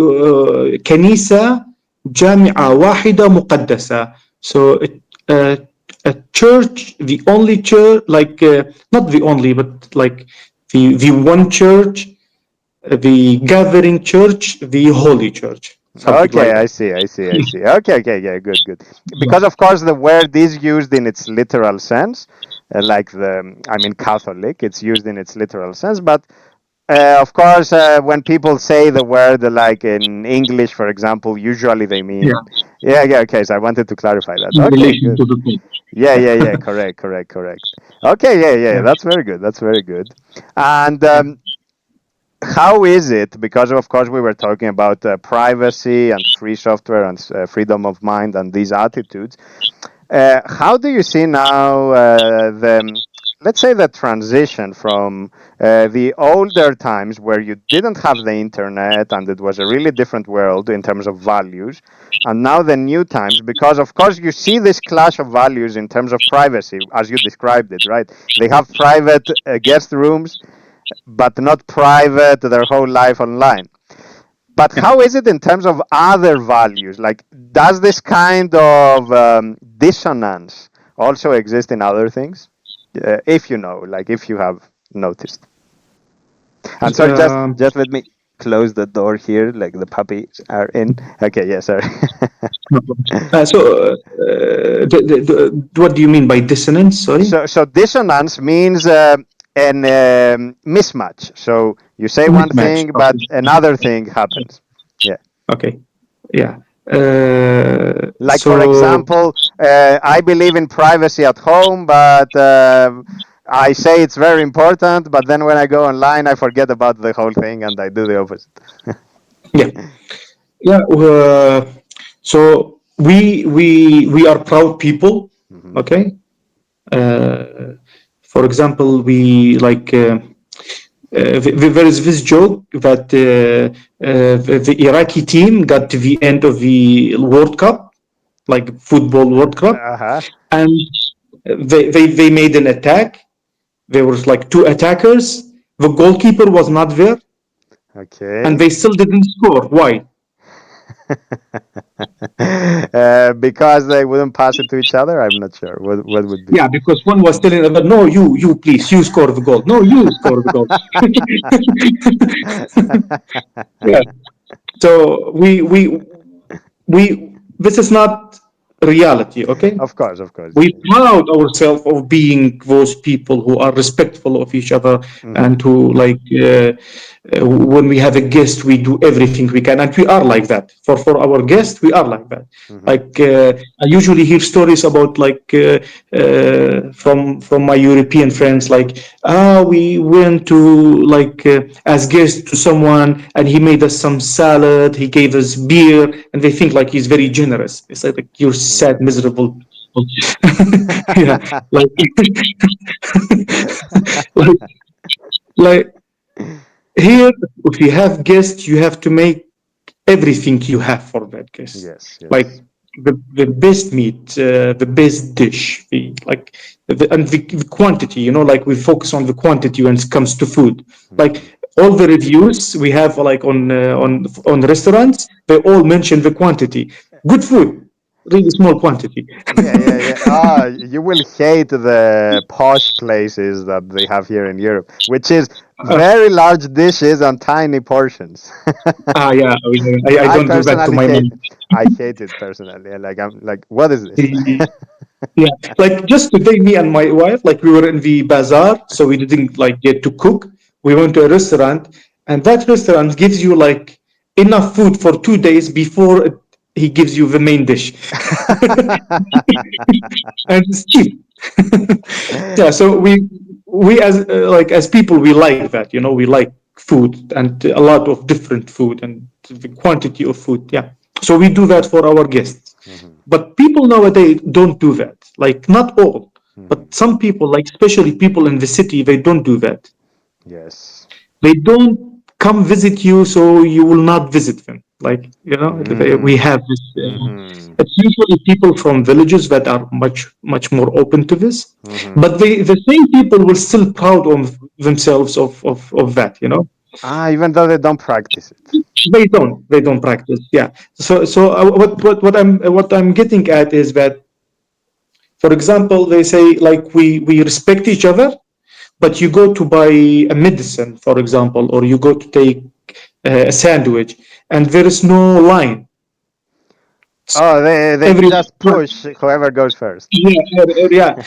كنيسة جامعة واحدة مقدسة. So a church, the only church, like not the only, but like the one church, the gathering church, the holy church, something Okay, like I that. see, I see, I see. Okay, okay, yeah, good, good. Yeah. Because of course the word is used in its literal sense, like I mean, Catholic, it's used in its literal sense. But of course, when people say the word like in English, for example, usually they Yeah. mean, yeah, yeah. Okay, so I wanted to clarify that. In Okay, relation good. to the culture. Yeah, Yeah. yeah, yeah. Correct, correct, correct. Okay, yeah, yeah. Yeah. That's very good. That's very good. And Yeah. how is it? Because of course we were talking about privacy and free software and freedom of mind and these attitudes. How do you see now the, let's say, the transition from the older times where you didn't have the internet and it was a really different world in terms of values, and now the new times? Because of course you see this clash of values in terms of privacy, as you described it, right? They have private guest rooms, but not private their whole life online. But Yeah. how is it in terms of other values? Like, does this kind of dissonance also exist in other things? If you know, like, if you have noticed. And sorry, Um, just let me close the door here. Like the puppies are in. Okay, yeah, sorry. no problem. What do you mean by dissonance? Sorry. So dissonance means an mismatch. So you say one Mismatch. thing, but Okay. another thing happens. Yeah. Okay. Yeah. Like, for So example, I believe in privacy at home, but I say it's very important, but then when I go online, I forget about the whole thing and I do the opposite. yeah. Yeah. So we are proud people. Hmm. Okay. For example, we like. There is this joke that the Iraqi team got to the end of the World Cup, like football World Cup, Uh-huh. and they made an attack. There was like two attackers. The goalkeeper was not there, and Okay. they still didn't score. Why? Because they wouldn't pass it to each other. I'm not sure what would be. Yeah, because one was telling the other, "No, you, please, you score the goal. No, you score the goal." Yeah. So we this is not reality. Okay. Of course. We proud ourselves of being those people who are respectful of each other Hmm. and who like when we have a guest we do everything we can, and we are like that for our guests. We are like that. Hmm. Like I usually hear stories about like from my European friends, like we went to like as guests to someone and he made us some salad, he gave us beer, and they think like he's very generous. It's like you're sad, miserable. Yeah, like like like here, if you have guests, you have to make everything you have for that guest. Yes, Like yes. the best meat, the best dish, the quantity. Like we focus on the quantity when it comes to food. Hmm. Like all the reviews we have, like on restaurants, they all mention the quantity. Good food, really small quantity. Yeah, yeah, yeah. Ah, you will hate the posh places that they have here in Europe, which is Uh, very large dishes and tiny portions. yeah, I I don't do that to personally my hate mom. it. I hate it personally. Like, I'm like, what is this? Yeah, like just today, me and my wife, like we were in the bazaar, so we didn't like get to cook. We went to a restaurant, and that restaurant gives you like enough food for 2 days before he gives you the main dish, and it's cheap. Yeah, so we as like as people we like that, you know, we like food and a lot of different food and the quantity of food. Yeah, so we do that for our guests. Mhm, But people nowadays don't do that. Like not all, mhm. but some people, like especially people in the city, they don't do that. Yes. They don't come visit you, so you will not visit them. Like we Mhm, have this. mhm, It's usually people from villages that are much more open to this, mhm. but the same people will still proud of themselves of that. You know, Ah, even though they don't practice it. they don't practice. Yeah. So what I'm getting at is that, for example, they say like we respect each other, but you go to buy a medicine, for example, or you go to take a sandwich, and there is no line. Oh, they Everyone, just push whoever goes first. yeah.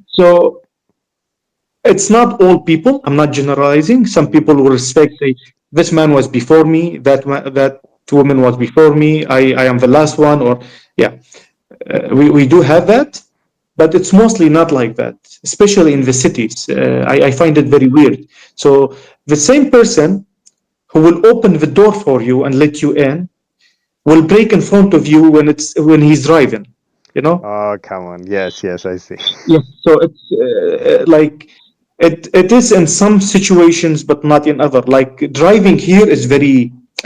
So it's not all people. I'm not generalizing. Some people Mhm, will respect. This man was before me. That woman was before me. I am the last one. Or yeah, we do have that, but it's mostly not like that. Especially in the cities, I find it very weird. So the same person who will open the door for you and let you in will break in front of you when he's driving. You know. oh, come on. Yes, yes, I see. Yeah. So it's like it is in some situations, but not in other. Like driving here is a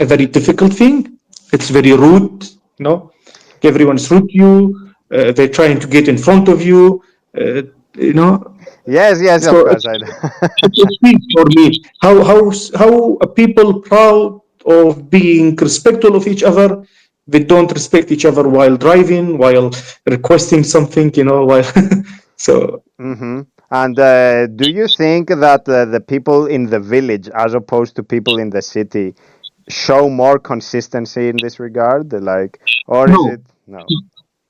very difficult thing. It's very rude. You know, everyone's rude to you. They're trying to get in front of you. Uh, you know, Yes, yes, of so course I it's big for me. How people proud of being respectful of each other. They don't respect each other while driving, while requesting something. You know, while so hmm And do you think that the people in the village, as opposed to people in the city, show more consistency in this regard? Like, or is no. it no?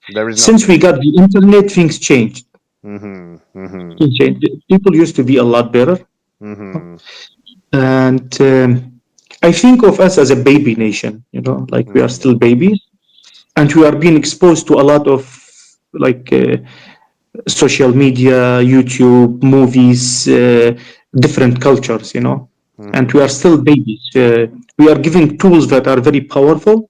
There is no Since we got consistency. the internet, things changed. Mm-hmm. Mm-hmm. Things changed. People used to be a lot better, Mm-hmm. and I think of us as a baby nation. You know, like we are Mm-hmm. still babies, and we are being exposed to a lot of like social media, YouTube, movies, different cultures. You know, and we Mm-hmm. are still babies. We are giving tools that are very powerful,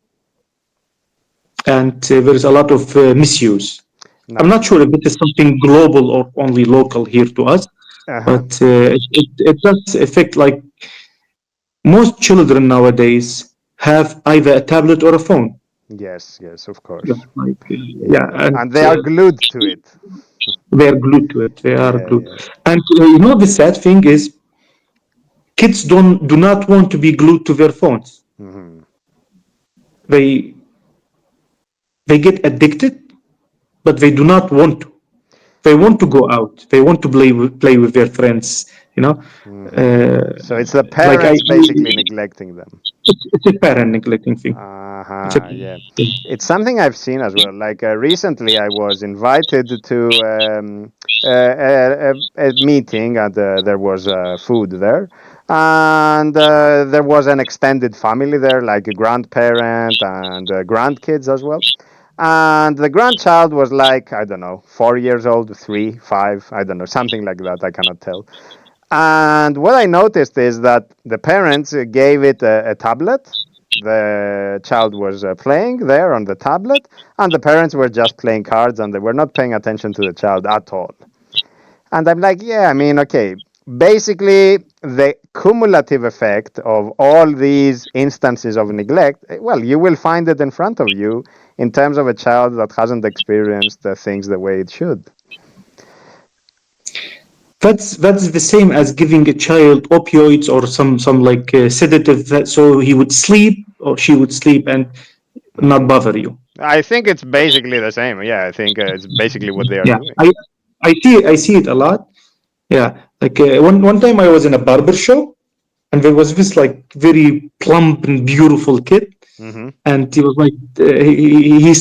and there is a lot of misuse. I'm not sure if this is something global or only local here to us, Uh-huh. but it does affect like most children nowadays have either a tablet or a phone. Yes, yes, of Yeah, course. like Yeah, yeah, and and they are glued to it. they are glued to it. They are Yeah, glued, yeah. and the sad thing is, kids do not want to be glued to their phones. Mm-hmm. They they get addicted, but they do not want to. They want to go out. They want to play with their friends. You know, Mm-hmm. uh, So it's the like parents basically neglecting them. it's a parent neglecting thing. It's a Uh-huh, yeah. It's something I've seen as well. Like recently, I was invited to a meeting, and there was food there. And there was an extended family there, like a grandparent and grandkids as well. And the grandchild was like, I don't know, 4 years old, three, five, I don't know, something like that. I cannot tell. And what I noticed is that the parents gave it a tablet. The child was playing there on the tablet, and the parents were just playing cards, and they were not paying attention to the child at all. And I'm like, yeah, I mean, okay. Basically, the cumulative effect of all these instances of neglect, well, you will find it in front of you in terms of a child that hasn't experienced the things the way it should. That's the same as giving a child opioids or some like sedative, so he would sleep or she would sleep and not hmm bother you. I think it's basically the same. Yeah, I think it's basically what they are Yeah, doing. I see it a lot. Yeah, like one time I was in a barber shop, and there was this like very plump and beautiful kid, Mm-hmm. and he was like he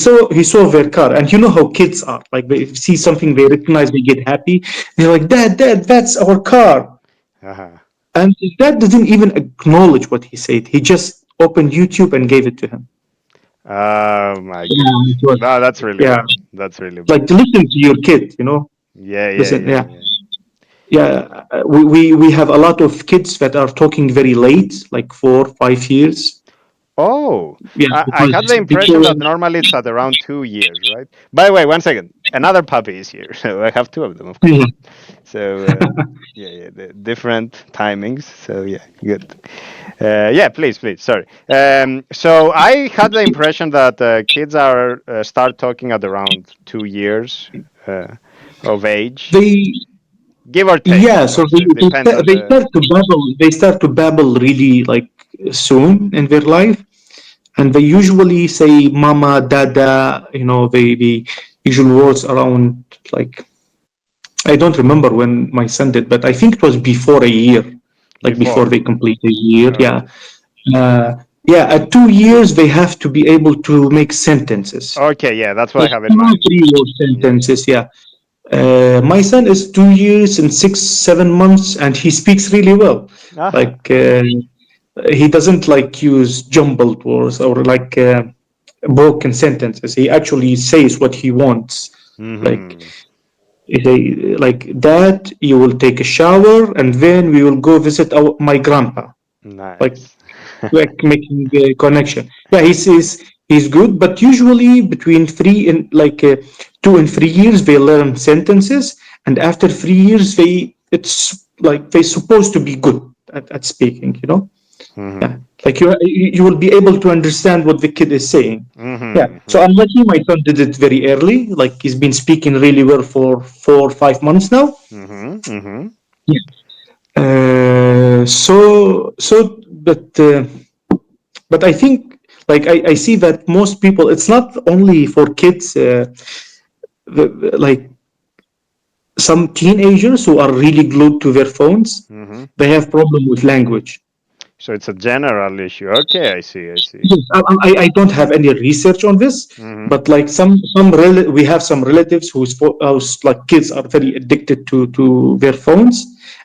saw their car, and you know how kids are, like they see something they recognize, they get happy. They're like, dad, that's our car. Uh-huh. And his dad didn't even acknowledge what he said. He just opened YouTube and gave it to him. Oh my Yeah, goodness. it was, No, that's really yeah, bad. That's really like bad. listen to your kid, Yeah, yeah, listen, yeah, yeah. yeah. Yeah, we have a lot of kids that are talking very late, like 4 5 years. Oh, Yeah, I had the impression that because normally it's at around 2 years, right? By the way, one second. Another puppy is here. So I have two of them, of course. yeah, So yeah, yeah, the different timings. So yeah, good. Yeah, please, please. Sorry. So I had the impression that kids are start talking at around 2 years uh, of age, they give or take, yeah, of so course. It depends on they the. start to babble really like soon in their life, and they usually say mama, dada, the usual words around, like, I don't remember when my son did, but I think it was before a year, like before Before. they complete a year. Yeah. Okay. Uh, yeah, at 2 years, they have to be able to make sentences, Okay, yeah, that's what I like have in two, mind. 3 word Yeah, yeah. sentences. Yeah. My son is 2 years and 6 7 months, and he speaks really well. Aha. Like, he doesn't like use jumbled words or like broken sentences. He actually says what he wants. Like, Mm-hmm. Dad, you will take a shower, and then we will go visit my grandpa. Like, Nice. making a connection. Yeah, he's good, but usually between 2 and 3 years they learn sentences, and after 3 years it's like they're supposed to be good at speaking. Mm-hmm. Yeah, like you will be able to understand what the kid is saying. Yeah, Mm-hmm. so I'm lucky my son did it very early. Like, he's been speaking really well for 4 or 5 months now. Mm-hmm. Mm-hmm. Yeah. But I think, like, I see that most people, it's not only for kids, like some teenagers who are really glued to their phones, Mm-hmm. they have problem with language. So it's a general issue. Okay, I see. I see. Yes, I don't have any research on this, Mm-hmm. but like we have some relatives whose like kids are very addicted to their phones,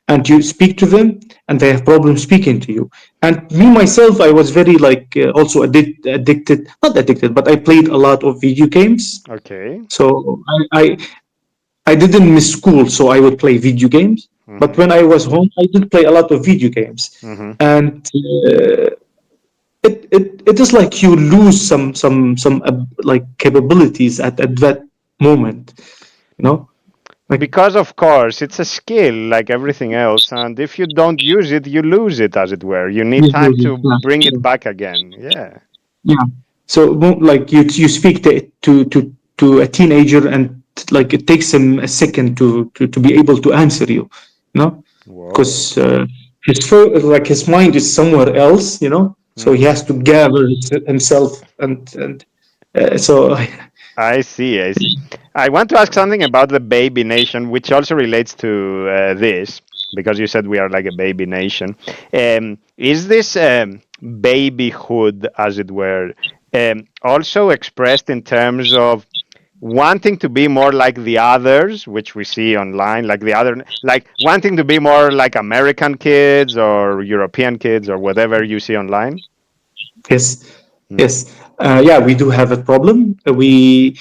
and you speak to them, and they have problems speaking to you. And me myself, I was very like also addicted, not addicted, but I played a lot of video games. Okay. So I didn't miss school, so I would play video games. But Mm-hmm. when I was home, I did play a lot of video games, Mm-hmm. and it is like you lose some like capabilities at that moment, you know like Because of course it's a skill like everything else, and if you don't use it, you lose it, as it were. You need yeah, time to yeah, bring it yeah, back again. Yeah. yeah. So like you speak to a teenager, and like it takes him a second to be able to answer you, Whoa. because his mind is somewhere else, so he Mm-hmm. has to gather himself, and so I see. I see. I want to ask something about the baby nation, which also relates to this, because you said we are like a baby nation. Is this babyhood, as it were, also expressed in terms of wanting to be more like the others, which we see online, like the other, like wanting to be more like American kids or European kids or whatever you see online? yes, Mm. yes. Yeah, we do have a problem. We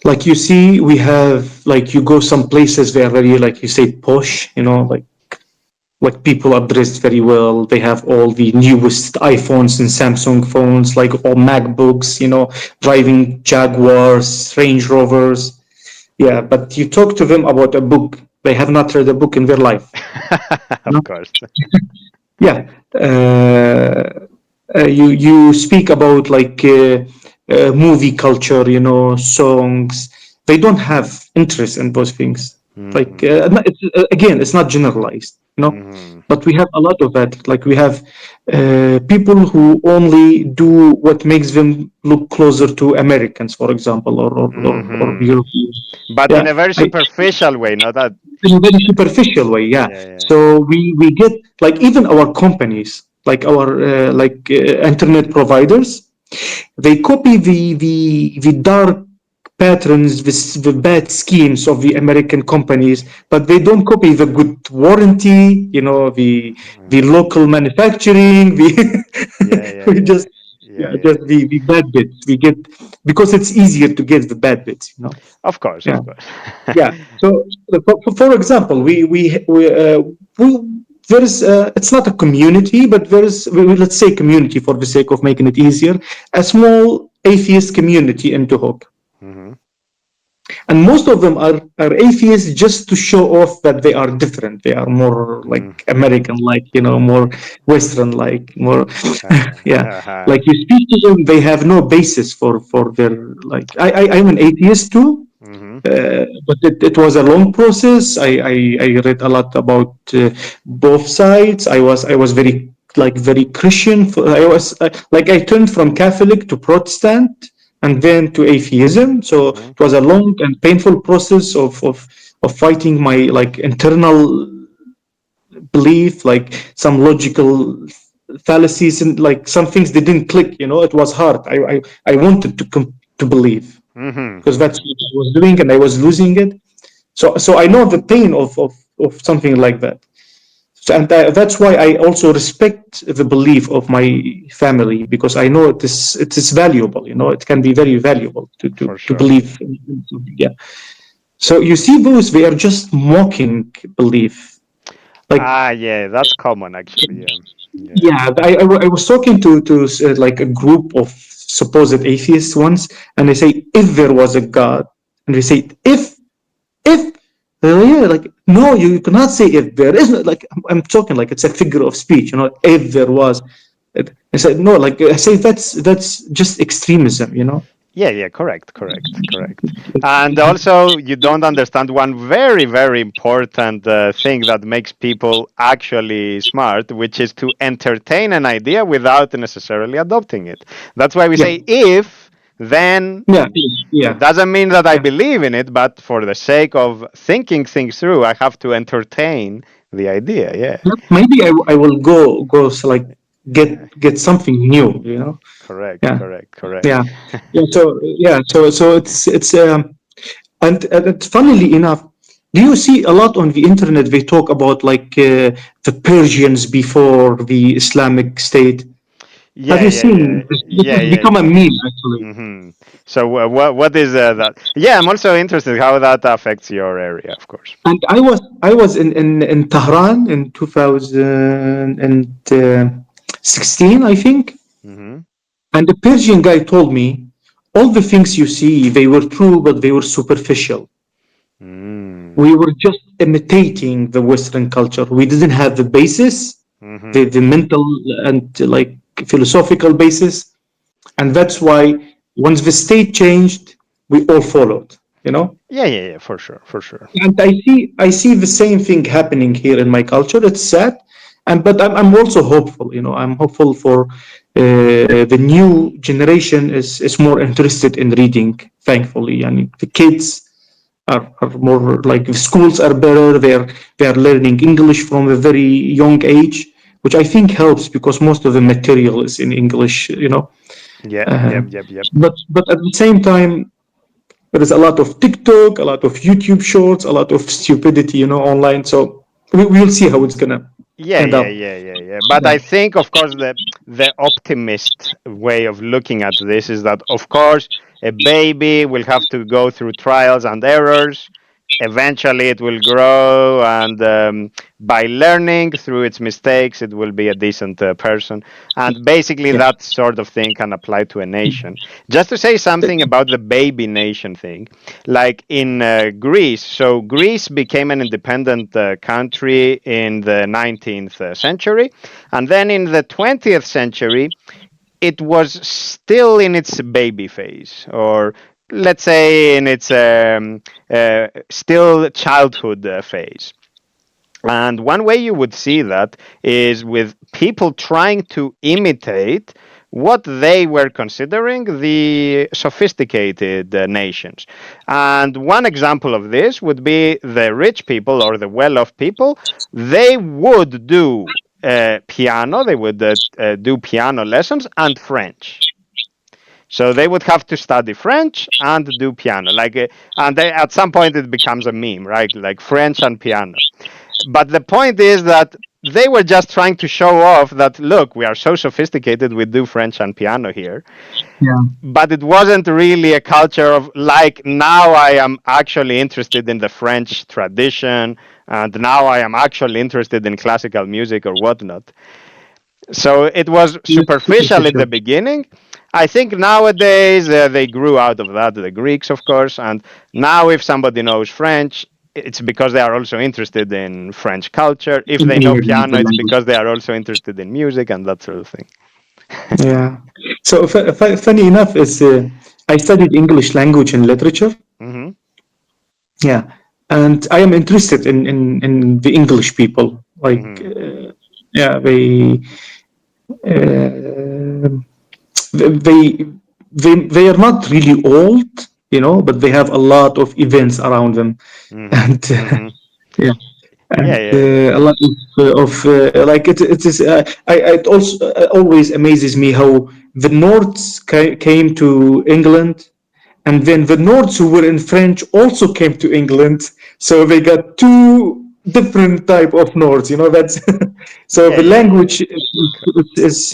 Like, you see, we have, like, you go some places, they're very, like you say, posh, like people are dressed very well. They have all the newest iPhones and Samsung phones, like all MacBooks, driving Jaguars, Range Rovers. Yeah, but you talk to them about a book, they have not read a book in their life. Of course. Yeah. You speak about like movie culture, songs. They don't have interest in those things. Like, Hmm. again, it's not generalized. you know. Mm-hmm. But we have a lot of that. Like we have people who only do what makes them look closer to Americans, for example, or Mm-hmm. Europeans. But in Yeah, a very superficial way, not that. in a very superficial way. Yeah. Yeah, yeah. So we get like even our companies, like our internet providers, they copy the dark patterns, the bad schemes of the American companies, but they don't copy the good warranty, the Mm-hmm. local manufacturing, Yeah, yeah, we yeah, just yeah, yeah, yeah. just the bad bits we get because it's easier to get the bad bits. Of course, Yeah. of course. Yeah. So, for example, we there is it's not a community, but there is let's say community for the sake of making it easier, a small atheist community in Duhok, Mm-hmm. and most of them are atheists just to show off that they are different. They are more like Mm-hmm. American, like more Western, like more yeah. Uh-huh. Like you speak to them, they have no basis for their like. I'm an atheist too, Mm-hmm. but it was a long process. I read a lot about both sides. I was very Christian. I was like I turned from Catholic to Protestant and then to atheism. So Mm-hmm. it was a long and painful process of fighting my like internal belief, like some logical fallacies and like some things didn't click. It was hard. I wanted to believe Mm-hmm. because that's Mm-hmm. what I was doing and I was losing it. So I know the pain of something like that. And that's why I also respect the belief of my family because I know it is valuable. It can be very valuable to For to, to sure. believe in something. Yeah. So you see, those they are just mocking belief. Like Ah, yeah, that's common actually. Yeah, yeah. yeah, I was talking to like a group of supposed atheists once, and they say if there was a God, and we say if yeah, like no, you cannot say if there isn't. Like I'm talking like it's a figure of speech. If there was, I said no. Like I say that's just extremism. Yeah, yeah, correct, correct, correct. And also, you don't understand one very, very important thing that makes people actually smart, which is to entertain an idea without necessarily adopting it. That's why we Yeah, say if, then yeah, it yeah, doesn't mean that I yeah. believe in it, but for the sake of thinking things through, I have to entertain the idea. Yeah, Yeah, maybe I will go so like yeah, get something new. correct, Yeah, correct, correct. yeah, yeah. So yeah, so it's and it's funnily enough, do you see a lot on the internet they talk about like the Persians before the Islamic State? Have Yeah, you yeah, yeah, seen this? This yeah, has yeah, become a yeah. meme actually. Hmm. So what is that? Yeah, I'm also interested how that affects your area, of course. And I was in Tehran in 2016, I think. Hmm. And the Persian guy told me all the things you see, they were true, but they were superficial. Mm. We were just imitating the Western culture. We didn't have the basis, the, Hmm. the mental and like philosophical basis. And that's why once the state changed, we all followed. Yeah, yeah, yeah, for sure, for sure. And I see the same thing happening here in my culture. It's sad, but I'm also hopeful. I'm hopeful for the new generation is more interested in reading. Thankfully, and the kids are more like the schools are better. They are learning English from a very young age, which I think helps because most of the material is in English. Yeah, Uh, yep, yep, yep. but at the same time, there is a lot of TikTok, a lot of YouTube shorts, a lot of stupidity, online. So we'll see how it's gonna Yeah, end yeah, up. yeah, yeah, yeah. But I think, of course, the optimist way of looking at this is that, of course, a baby will have to go through trials and errors. Eventually, it will grow, and by learning through its mistakes, it will be a decent person. And basically, Yeah, that sort of thing can apply to a nation. Just to say something about the baby nation thing, like in Greece. So Greece became an independent country in the 19th century, and then in the 20th century, it was still in its baby phase, or let's say in its still childhood phase. And one way you would see that is with people trying to imitate what they were considering the sophisticated nations. And one example of this would be the rich people or the well off people. They would do piano, they would do piano lessons and French. So they would have to study French and do piano. And at some point it becomes a meme, right? Like French and piano. But the point is that they were just trying to show off that, look, we are so sophisticated, we do French and piano here. Yeah. But it wasn't really a culture of like, now I am actually interested in the French tradition, and now I am actually interested in classical music or whatnot. So it was Yes, superficial in superficial. the beginning. I think nowadays they grew out of that, the Greeks, of course. And now, if somebody knows French, it's because they are also interested in French culture. If In they know English as piano, a it's language. because they are also interested in music and that sort of thing. Yeah. So funny enough is I studied English language and literature. Mm-hmm. Yeah, and I am interested in the English people. Like, Mm-hmm. yeah, uh, they they are not really old, but they have a lot of events around them, Mm-hmm. and Mm-hmm. yeah, Yeah, and yeah, yeah. a lot of like it is. It also always amazes me how the Nords came to England, and then the Nords who were in French also came to England. So they got two different type of Nords. That's so Yeah, the yeah, yeah. language is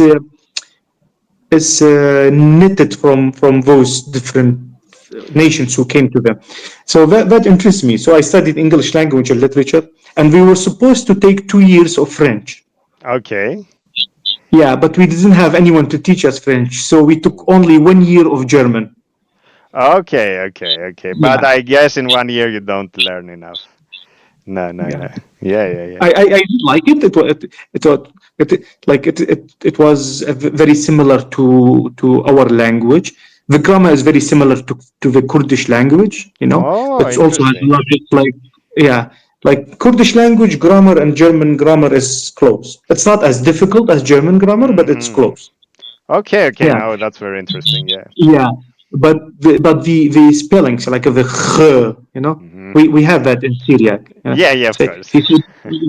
knitted from those different nations who came to them. So that interests me. So I studied English language and literature, and we were supposed to take 2 years of French. Okay. Yeah, but we didn't have anyone to teach us French, so we took only 1 year of German. Okay, okay, okay. But Yeah, I guess in 1 year you don't learn enough. No, no, yeah. no. Yeah, yeah, yeah. I did like it. It was very similar to our language. The grammar is very similar to the Kurdish language, Oh, but it also has a interesting. lot of yeah, like Kurdish language grammar and German grammar is close. It's not as difficult as German grammar, but it's Mm-hmm. close. Okay, okay. Yeah, Now that's very interesting. Yeah. yeah, but the spellings like the ch, Hmm. we have that in Syriac. Yeah, yeah, of Say course.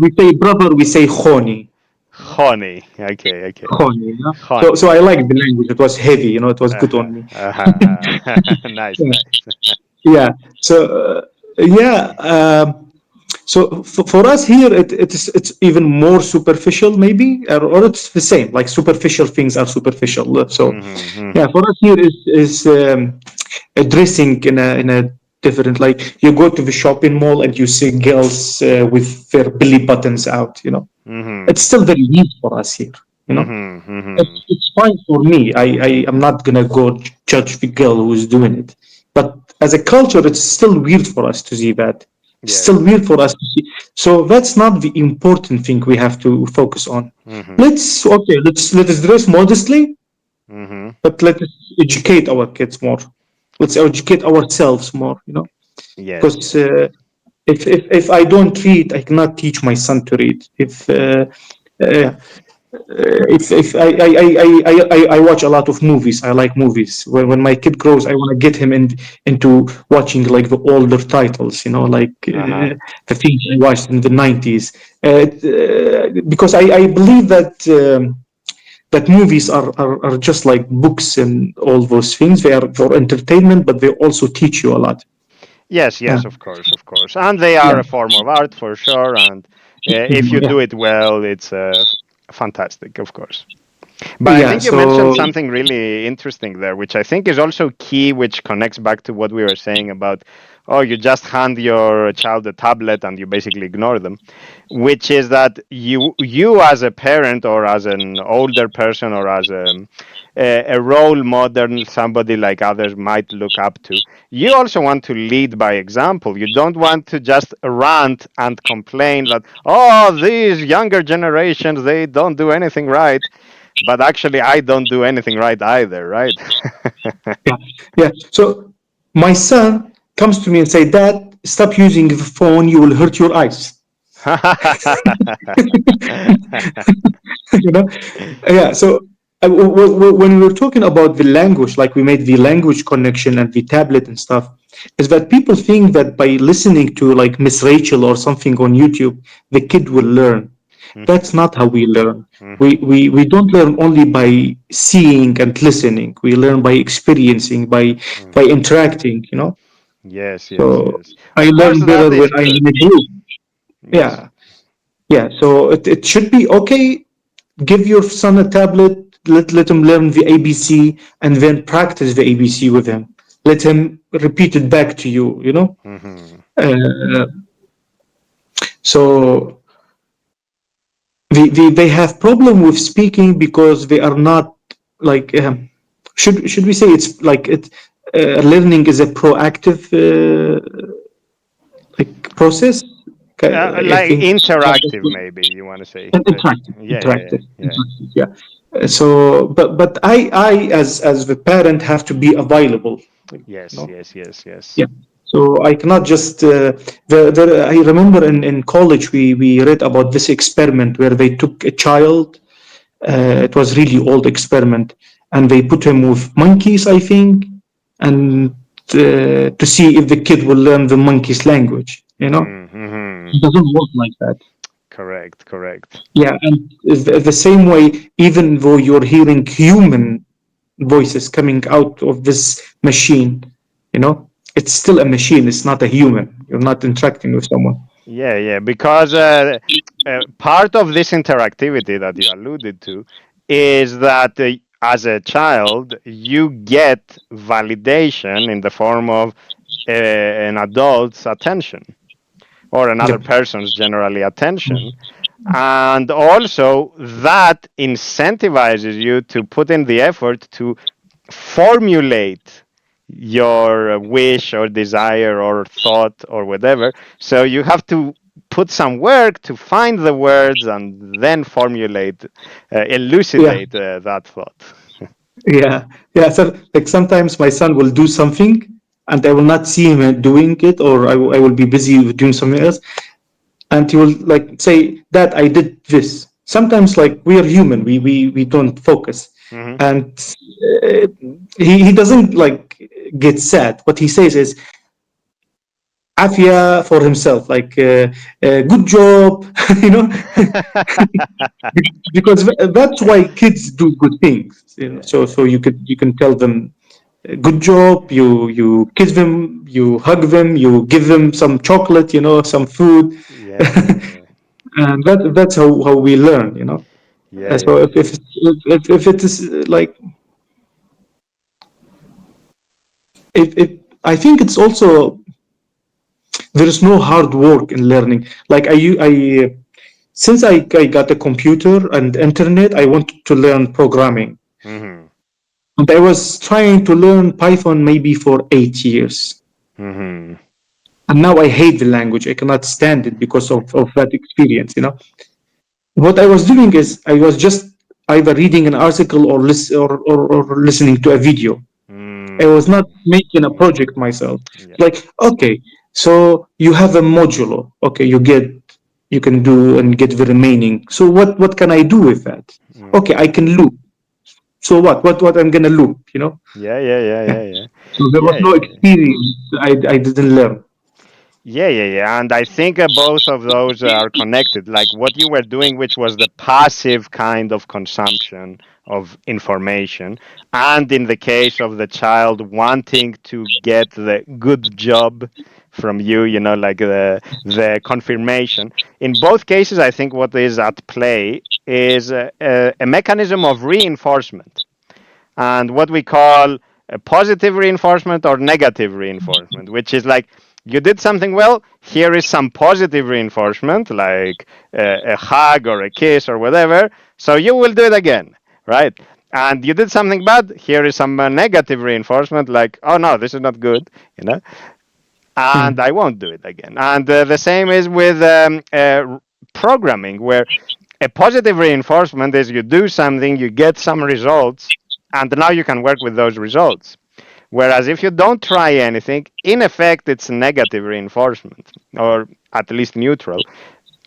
we say brother, we say khoni, Honey. Okay, okay. khoni. So Honey. I like the language. It was heavy. It was good Uh-huh. on me. Uh-huh. Nice, Yeah, nice. yeah. So yeah. For us here, it's even more superficial, maybe, or it's the same. Like superficial things are superficial. So Mm-hmm, yeah, mm-hmm. for us here is dressing in a different. Like you go to the shopping mall and you see girls with their belly buttons out. Mm-hmm. It's still very neat for us here. You know, Mm-hmm. Mm-hmm. it's fine for me. I am not gonna go judge the girl who's doing it, but as a culture, it's still weird for us to see that. It's Yeah, still yeah. weird for us to see. So that's not the important thing we have to focus on. Mm-hmm. Let us dress modestly, Mm-hmm. but let us educate our kids more. Let's educate ourselves more. Yes, Because yes. if I don't read, I cannot teach my son to read. Uh, if I watch a lot of movies. I like movies. When my kid grows, I want to get him into watching like the older titles, like Uh-huh. the things I watched in the 90s. Because I believe that movies are just like books and all those things. They are for entertainment, but they also teach you a lot. Yes, Yeah, yes, of course, of course. And they are yeah, a form of art for sure. And if you yeah, do it well, it's fantastic, of course. But I yeah. think you mentioned So something really interesting there, which I think is also key, which connects back to what we were saying about, oh, you just hand your child a tablet and you basically ignore them, which is that you as a parent or as an older person or as a role model, somebody like others might look up to, you also want to lead by example. You don't want to just rant and complain that, oh, these younger generations, they don't do anything right. But actually, I don't do anything right either, right? yeah, yeah. So my son comes to me and say, "Dad, stop using the phone. You will hurt your eyes." You know, yeah. So when we were talking about the language, like we made the language connection and the tablet and stuff, is that people think that by listening to like Miss Rachel or something on YouTube, the kid will learn. That's not how we learn. We don't learn only by seeing and listening. We learn by experiencing, by interacting, you know. Yes, yes, So yes. I Of course, learn better that when is I'm true. in a group. Yes. Yeah. Yeah. So it should be okay. Give your son a tablet, let him learn the ABC and then practice the ABC with him. Let him repeat it back to you, you know. Hmm. Uh, so they have problem with speaking because they are not like should we say it's like it learning is a proactive like process. I Like think interactive, maybe you want to say. interactive, Yeah, yeah, yeah, yeah. interactive, yeah. So, but I as the parent have to be available, like, you Yes, know. yes, yes, yes. Yeah. So I cannot just. I remember in college we read about this experiment where they took a child. It was really old experiment, and they put him with monkeys, I think, and to see if the kid will learn the monkey's language. You know, Mm-hmm. it doesn't work like that. Correct, correct. Yeah, and the same way, even though you're hearing human voices coming out of this machine, you know, it's still a machine. It's not a human. You're not interacting with someone. Yeah, yeah, because part of this interactivity that you alluded to is that as a child, you get validation in the form of an adult's attention or another Yep. person's generally attention. And also, that incentivizes you to put in the effort to formulate your wish or desire or thought or whatever. So you have to put some work to find the words and then formulate, Yeah. elucidate that thought. Yeah. Yeah. So, like sometimes my son will do something and I will not see him doing it, or I will be busy with doing something else. And he will like say, Dad, I did this. Sometimes, like, we are human, we don't focus. Hmm. And uh, he doesn't like get sad. What he says is, afia for himself, like good job, you know, because that's why kids do good things. You know? Yeah, So you can tell them good job. You kiss them, you hug them, you give them some chocolate, you know, some food, yeah, yeah, yeah, and that's how we learn. You know. yeah, So yeah, yeah. if it is like if I think it's also there is no hard work in learning. Like I since I got a computer and internet, I wanted to learn programming. Hmm. And I was trying to learn Python maybe for 8 years. Hmm. And now I hate the language. I cannot stand it because of that experience, you know. What I was doing is I was just either reading an article or listening to a video. I was not Mm. making a project myself. Yeah. Like, okay, so you have a modulo. Okay, you can do and get the remaining. So what can I do with that? Okay, I Mm. can loop. So what I'm gonna loop, you know? Yeah, yeah, yeah, yeah, yeah. So there was Yeah, no yeah, yeah. experience. I didn't learn. Yeah, yeah, yeah. And I think both of those are connected. Like what you were doing, which was the passive kind of consumption of information. And in the case of the child wanting to get the good job from you, like the confirmation. In both cases, I think what is at play is a mechanism of reinforcement and what we call a positive reinforcement or negative reinforcement, which is like you did something well, here is some positive reinforcement, like a hug or a kiss or whatever, so you will do it again, right? And you did something bad, here is some negative reinforcement, like, oh no, this is not good, and Hmm. I won't do it again. And the same is with programming, where a positive reinforcement is you do something, you get some results, and now you can work with those results. Whereas if you don't try anything, in effect, it's negative reinforcement, or at least neutral.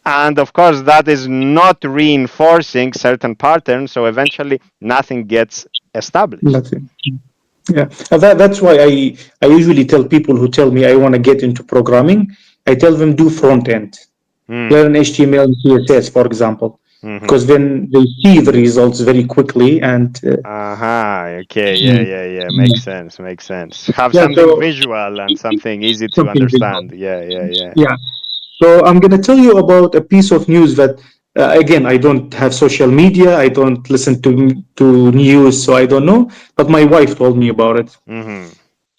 And of course, that is not reinforcing certain patterns, so eventually nothing gets established. Nothing. Yeah, that's why I usually tell people who tell me I want to get into programming, I tell them do front end, Mm. learn HTML and CSS, for example, Mm-hmm. because then they see the results very quickly and Uh-huh. Okay. Yeah, mm, yeah, yeah. Makes yeah. sense. Makes sense. Have Yeah, something so visual and something easy to something visual. understand. Yeah, yeah, yeah. Yeah. So I'm going to tell you about a piece of news that, again, I don't have social media. I don't listen to news, so I don't know. But my wife told me about it, Mm-hmm.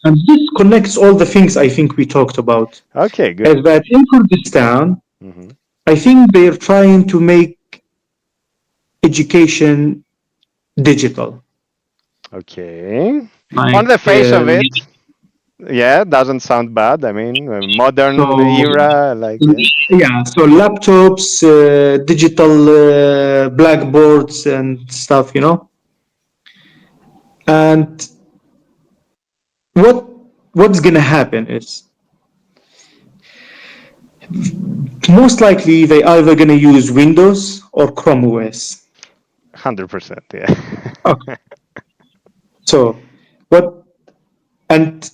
and this connects all the things I think we talked about. Okay, good. Is that in Kurdistan, Mm-hmm. I think they're trying to make education digital. Okay. On Like, the face of it, yeah, doesn't sound bad. I mean, modern so era, like, yeah. yeah, so laptops, digital blackboards and stuff, And what what's gonna happen is most likely they either gonna use Windows or Chrome OS. 100%. Okay. Yeah. So what and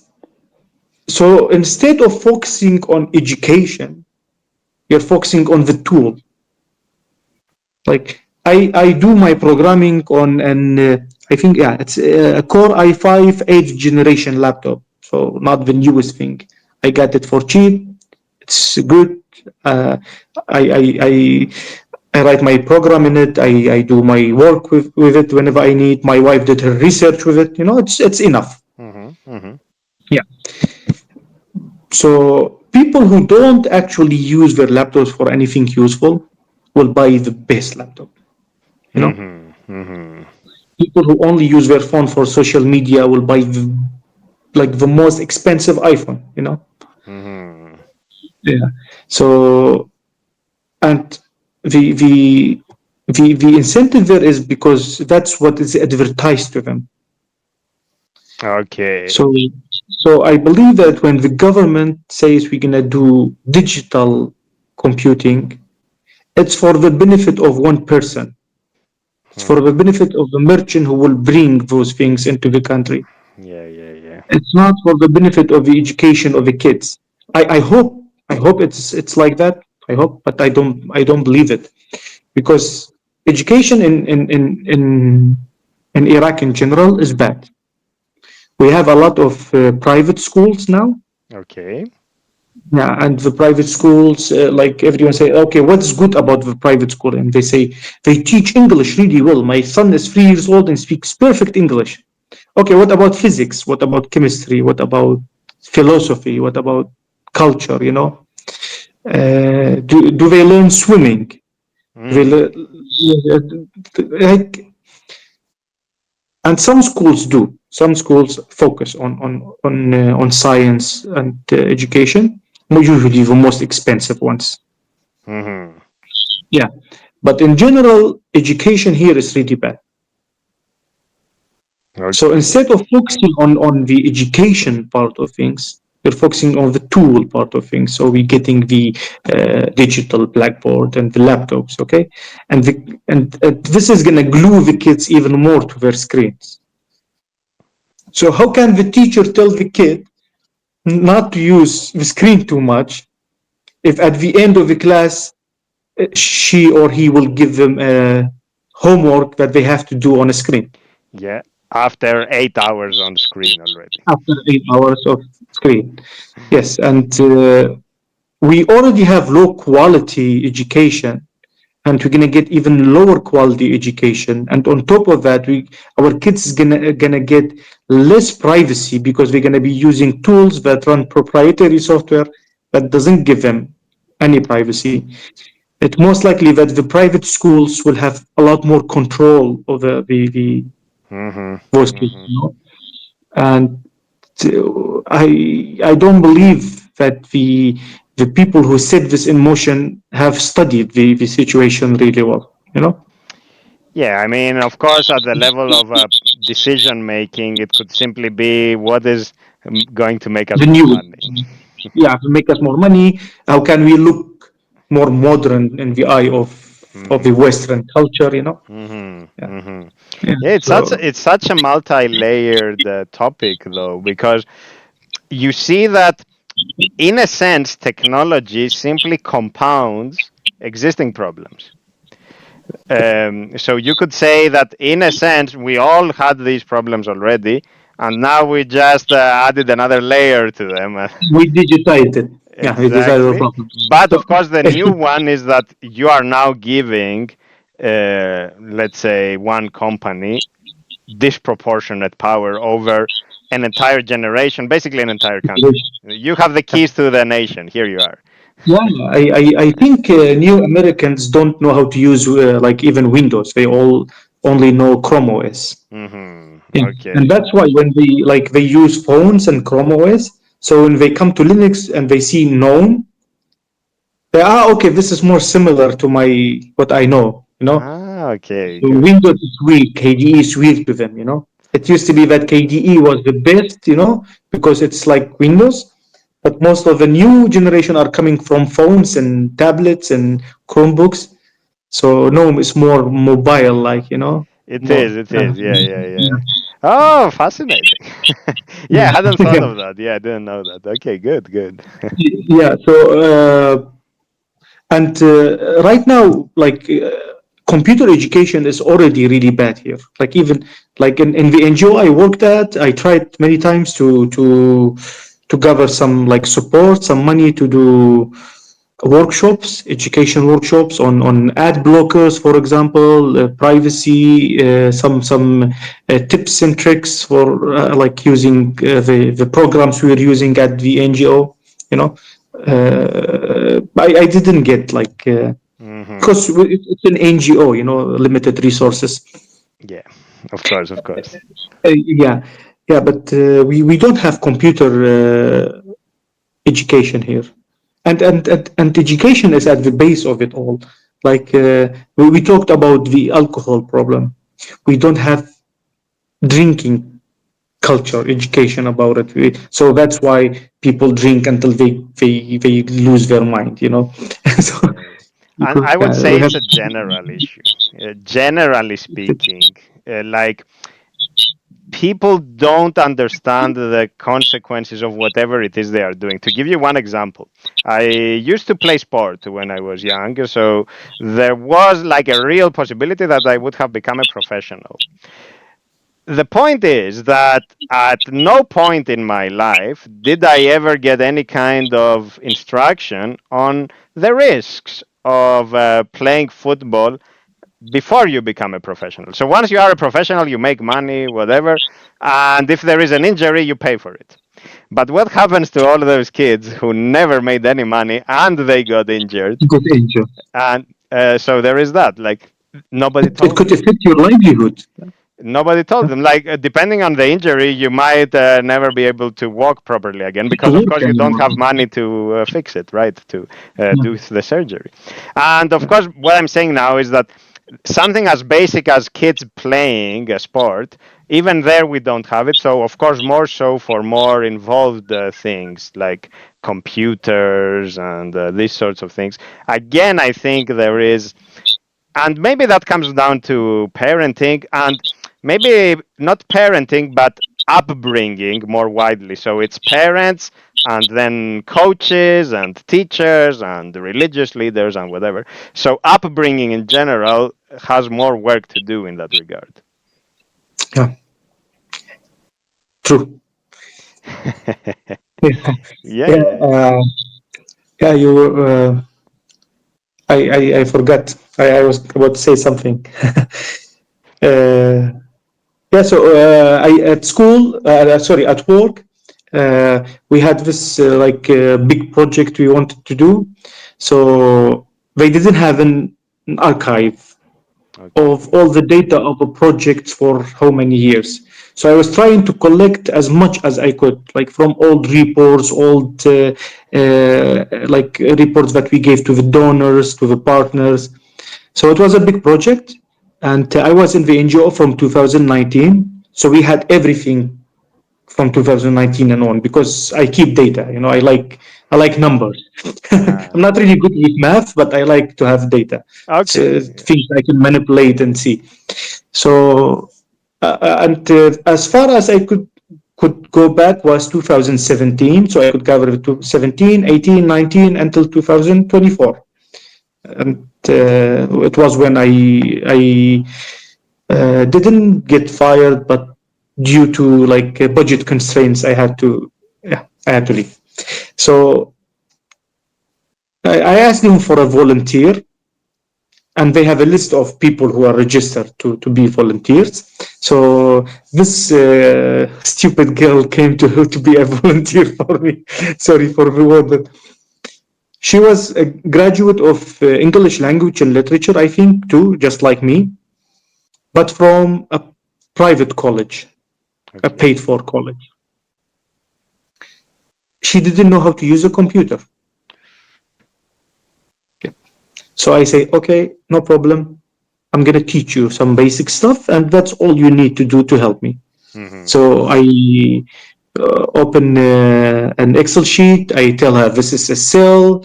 so instead of focusing on education, you're focusing on the tool. Like I do my programming on an I think yeah it's a Core i5 8th generation laptop, so not the newest thing. I got it for cheap. It's good. Uh, I, I I I write my program in it. I do my work with it whenever I need. My wife did her research with it. It's enough. Mm-hmm. Mm-hmm. Yeah. So people who don't actually use their laptops for anything useful will buy the best laptop. You know, Mm-hmm. Mm-hmm. people who only use their phone for social media will buy the most expensive iPhone. Mm-hmm. Yeah. So and the the the incentive there is because that's what is advertised to them. Okay. So I believe that when the government says we're gonna do digital computing, it's for the benefit of one person. It's for Mm-hmm. the benefit of the merchant who will bring those things into the country. Yeah, yeah, yeah. It's not for the benefit of the education of the kids. I hope it's like that. I hope, but I don't believe it because education in Iraq in general is bad. We have a lot of private schools now. Okay. Yeah, and the private schools, like everyone say, okay, what's good about the private school? And they say they teach English really well. My son is 3 years old and speaks perfect English. Okay, what about physics? What about chemistry? What about philosophy? What about culture? Do they learn swimming? Do they Mm. like, and some schools do. Some schools focus on science and education. Usually the most expensive ones. Mm-hmm. Yeah, but in general, education here is really bad. So Okay. instead of focusing on the education part of things, we're focusing on the tool part of things. So we're getting the digital blackboard and the laptops, okay? And this is going to glue the kids even more to their screens. So how can the teacher tell the kid not to use the screen too much if at the end of the class she or he will give them homework that they have to do on a screen Yeah. After 8 hours on screen already. after 8 hours of screen? Yes, and we already have low quality education, and we're gonna get even lower quality education. And on top of that, our kids is gonna get less privacy because we're gonna be using tools that run proprietary software that doesn't give them any privacy. It's most likely that the private schools will have a lot more control over the Mm-hmm. voice kids, Mm-hmm. and I don't believe that the people who set this in motion have studied the situation really well. Yeah, I mean, of course, at the level of decision making, it could simply be what is going to make us The more news, money. yeah, to make us more money. How can we look more modern in the eye of the Mm-hmm. Western culture, you know. Mm-hmm. Yeah, Mm-hmm. yeah. Yeah, So it's such a multi-layered topic though, because you see that in a sense technology simply compounds existing problems. So you could say that in a sense we all had these problems already, and now we just added another layer to them. we digitized it. Yeah, we digitized the Exactly. problem. But So of course, the new one is that you are now giving, let's say, one company disproportionate power over an entire generation, basically an entire country. You have the keys to the nation. Here you are. yeah, I think new Americans don't know how to use like even Windows. They all only know Chrome OS. Hmm. Yeah. And Okay. that's why when they use phones and Chrome OS, so when they come to Linux and they see Gnome, they okay, this is more similar to my what I know, you know. Ah, okay, So good. Windows is weak, KDE is weak to them, you know. It used to be that KDE was the best, you know, because it's like Windows, but most of the new generation are coming from phones and tablets and Chromebooks. So GNOME is more mobile, like, you know, It more. is, it is. Yeah, yeah, yeah. Oh, fascinating. Yeah, Yeah, I hadn't thought yeah, of that. Yeah, I didn't know that. Okay, good, good. yeah. So and right now, like computer education is already really bad here. Like even like in the NGO I worked at, I tried many times to gather some like support, some money to do workshops, education workshops on ad blockers, for example, privacy, some tips and tricks for like using the programs we were using at the NGO. You know, I didn't get like Hmm. because it's an NGO, you know, limited resources. Yeah, of course, of course. Yeah, yeah, but we don't have computer education here, and education is at the base of it all. Like we talked about the alcohol problem, we don't have drinking culture education about it. So that's why people drink until they lose their mind, you know. So Yeah. And I would we say have it's a general issue. Generally speaking, like people don't understand the consequences of whatever it is they are doing. To give you one example, I used to play sport when I was young, so there was like a real possibility that I would have become a professional. The point is that at no point in my life did I ever get any kind of instruction on the risks of playing football before you become a professional. So once you are a professional, you make money, whatever, and if there is an injury, you pay for it. But what happens to all those kids who never made any money and they got injured? good angel. And so there is that. Like nobody It told could them. affect your livelihood. Nobody told them. Like depending on the injury, you might never be able to walk properly again To because, of work course, you don't anymore. have money to fix it, right? To Yeah, do the surgery. And of yeah. course, what I'm saying now is that something as basic as kids playing a sport, even there we don't have it. So of course, more so for more involved things like computers and these sorts of things. Again, I think there is, and maybe that comes down to parenting, and maybe not parenting but upbringing more widely. So it's parents and then coaches and teachers and religious leaders and whatever. So upbringing in general has more work to do in that regard. Yeah, true. Yeah, Yeah, yeah, yeah, yeah. yeah. I forgot. I was about to say something. uh, yeah. So I at school, sorry, at work, we had this like big project we wanted to do. So they didn't have an archive Okay. of all the data of a project for how many years. So I was trying to collect as much as I could, like from old reports, old like reports that we gave to the donors, to the partners. So it was a big project, and I was in the NGO from 2019. So we had everything from 2019 and on, because I keep data. I like numbers. I'm not really good with math, but I like to have data, Okay. things I can manipulate and see. So, and as far as I could go back was 2017, so I could cover to 17, 18, 19 until 2024. And it was when I didn't get fired, but due to like budget constraints, I had to leave. So I asked them for a volunteer, and they have a list of people who are registered to be volunteers. So this stupid girl came to be a volunteer for me. Sorry for the word, but she was a graduate of English language and literature, I think, too, just like me, but from a private college, a Okay. paid for college. She didn't know how to use a computer. Okay. So I say, okay, no problem. I'm going to teach you some basic stuff, and that's all you need to do to help me. Mm-hmm. So I open an Excel sheet. I tell her this is a cell.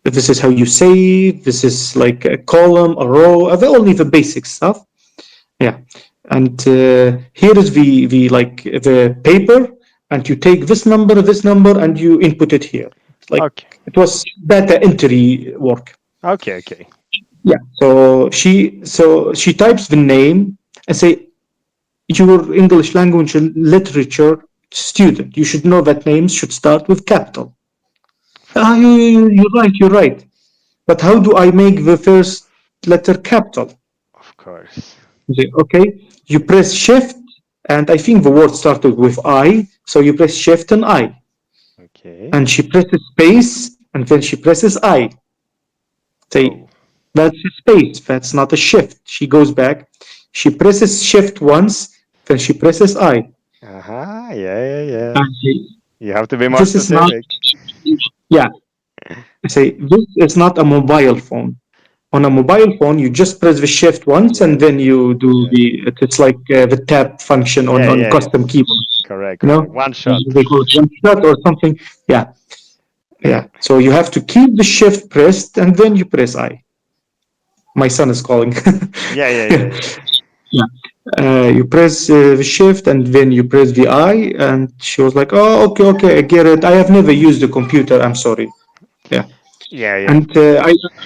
This is how you save. This is like a column, a row. They all need the basic stuff. Yeah, and here is the paper, and you take this number, and you input it here. Like Okay. it was data entry work. Okay. Okay. Yeah. So she types the name and say, "Your English language and literature student. You should know that names should start with capital." Ah, you're right. You're right. But how do I make the first letter capital? Of course. Okay, you press shift, and I think the word started with I, so you press shift and I, Okay. and she presses space, and then she presses I. Say, Oh. that's a space, that's not a shift. She goes back, she presses shift once, then she presses I. Uh-huh. Yeah. Yeah. Yeah. And You have to be more this is not, specific. yeah, I say, this is not a mobile phone. On a mobile phone, you just press the shift once, and Yeah. then you do Yeah. it's like the tap function Yeah. on Yeah. custom keyboards. Correct. You know, Correct. One shot. they call it one shot or something. Yeah, yeah. So you have to keep the shift pressed, and then you press I. My son is calling. Yeah. Yeah. Yeah, Yeah. Yeah. yeah. You press the shift, and then you press the I, and she was like, "Oh, okay, okay, I get it. I have never used a computer. I'm sorry." Yeah. Yeah. Yeah. And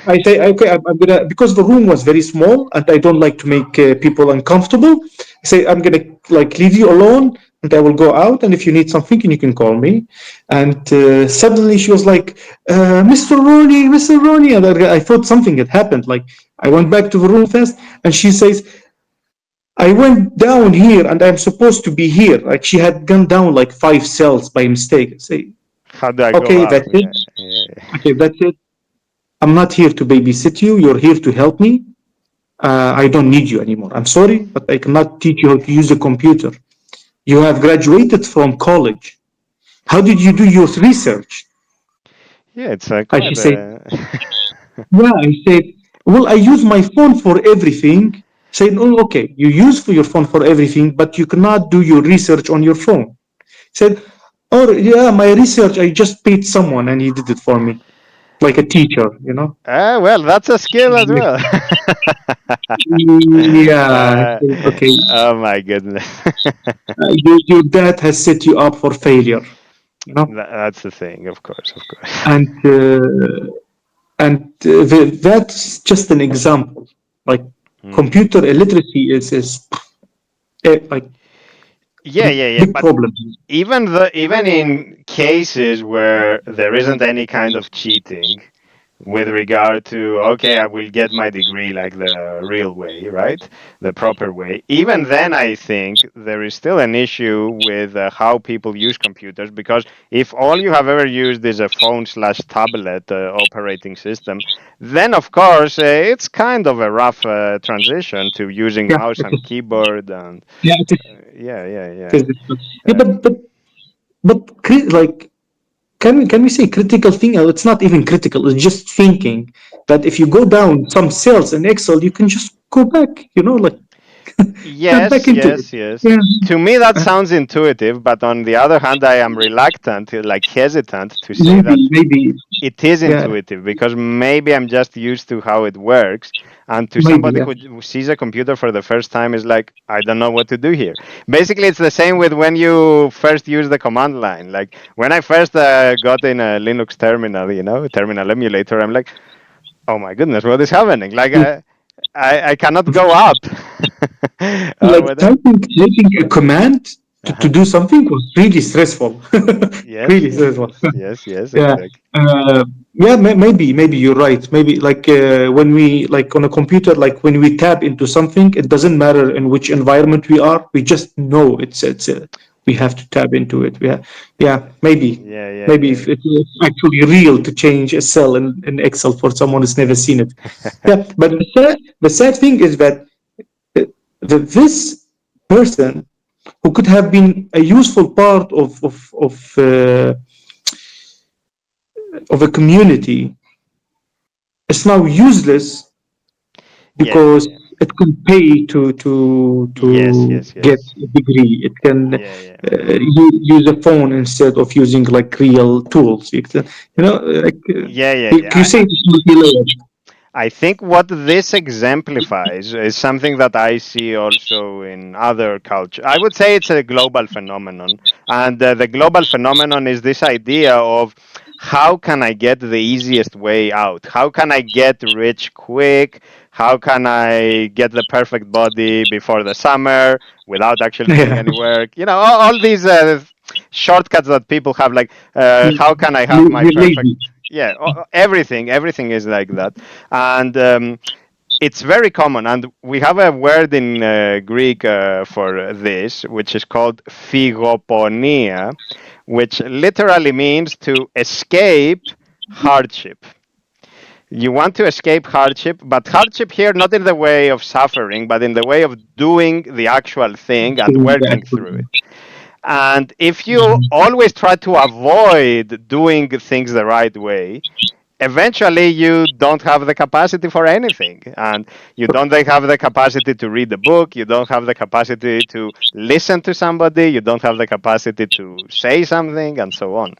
I say, okay, I'm gonna, because the room was very small and I don't like to make people uncomfortable. I say, I'm gonna like leave you alone, and I will go out. And if you need something, you can call me. And suddenly she was like, Mr. Ronnie, Mr. Ronnie. And I thought something had happened. Like I went back to the room fast, and she says, I went down here and I'm supposed to be here. Like she had gone down like 5 cells by mistake. I say, How do I go okay, out? that's it. Yeah. Yeah. Okay, that's it. I'm not here to babysit you. You're here to help me. I don't need you anymore. I'm sorry, but I cannot teach you how to use a computer. You have graduated from college. How did you do your research? Yeah. It's She quite said, a. yeah. I said, well, I use my phone for everything. Saying, oh, okay, you use for your phone for everything, but you cannot do your research on your phone. Said, oh, yeah, my research, I just paid someone and he did it for me, like a teacher, you know? Ah, well, that's a skill as well. Yeah, okay. Oh my goodness. Your dad has set you up for failure, you know, That's the thing, of course, of course. and that's just an example. Like Hmm. computer illiteracy is like Yeah, yeah, yeah. big But problem. even in cases where there isn't any kind of cheating, with regard to, okay, I will get my degree like the real way, right? The proper way. Even then, I think there is still an issue with how people use computers, because if all you have ever used is a phone slash tablet operating system, then of course it's kind of a rough transition to using Yeah, mouse and keyboard and yeah, yeah, yeah, yeah. it is. Yeah, Uh, like can we say critical thing? It's not even critical. It's just thinking that if you go down some cells in Excel, you can just go back. You know, like Tap Yes, back into it. yes, yes. Yeah, To me, that sounds intuitive, but on the other hand, I am reluctant, like hesitant, to say that maybe, it is yeah, intuitive because maybe I'm just used to how it works. And to maybe, somebody yeah. who sees a computer for the first time is like, I don't know what to do here. Basically, it's the same with when you first use the command line. Like when I first got in a Linux terminal, terminal emulator, I'm like, oh my goodness, what is happening? Like I cannot go up or Like whatever. typing a command to Uh-huh. do something was really stressful. Yes, Really yes, stressful. yes, yes, yes, Yeah. exactly. Yeah, maybe you're right. Maybe like when we like on a computer, like when we tap into something, it doesn't matter in which environment we are. We just know it's we have to tap into it. Yeah, maybe Yeah, yeah, maybe yeah, if it's actually real to change a cell in Excel for someone who's never seen it. yeah. Yeah, but the sad thing is that this person who could have been a useful part of a community is now useless Yeah, yeah, because yeah. it can pay Yes, to yes, get yes. a degree. It can Yeah, yeah. use a phone instead of using like real tools. Like Yeah, yeah, you yeah. say it's multi-layered. I think what this exemplifies is something that I see also in other cultures. I would say it's a global phenomenon. And the global phenomenon is this idea of how can I get the easiest way out? How can I get rich quick? How can I get the perfect body before the summer without actually doing Yeah, any work? All these shortcuts that people have, like, how can I have my you're lazy. perfect. Yeah, everything is like that. And it's very common, and we have a word in Greek for this, which is called phigoponia, which literally means to escape hardship. You want to escape hardship, but hardship here not in the way of suffering, but in the way of doing the actual thing and working through it. And if you always try to avoid doing things the right way, eventually you don't have the capacity for anything. And you don't have the capacity to read a book, you don't have the capacity to listen to somebody, you don't have the capacity to say something, and so on.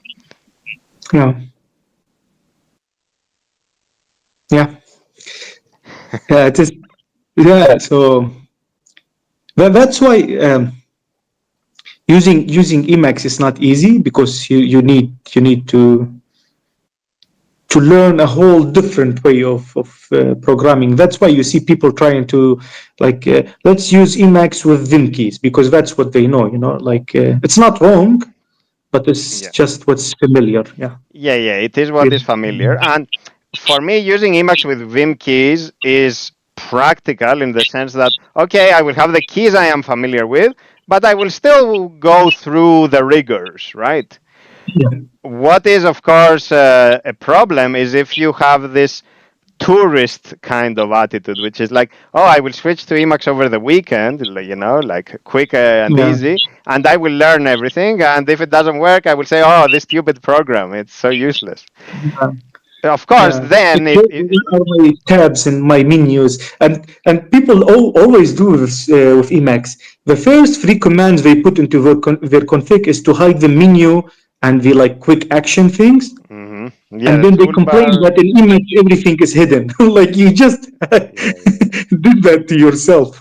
Yeah, yeah, yeah. It is. Yeah, so that's why using Emacs is not easy because you need to learn a whole different way of programming. That's why you see people trying to like let's use Emacs with Vim keys because that's what they know. Like it's not wrong, but it's Yeah. just what's familiar. Yeah. Yeah, yeah, it is what is familiar. And for me, using Emacs with Vim keys is practical in the sense that, okay, I will have the keys I am familiar with, but I will still go through the rigors, right? Yeah. What is, of course, a problem is if you have this tourist kind of attitude, which is like, oh, I will switch to Emacs over the weekend, like quick and Yeah. easy, and I will learn everything. And if it doesn't work, I will say, oh, this stupid program, it's so useless. Yeah. Of course, Yeah. then Where are my tabs and my menus? And people always do this with Emacs. The first three commands they put into their config is to hide the menu and the like quick action things. yeah, And the then they complain toolbar. that in Emacs everything is hidden. Like you just Yeah, yeah. did that to yourself.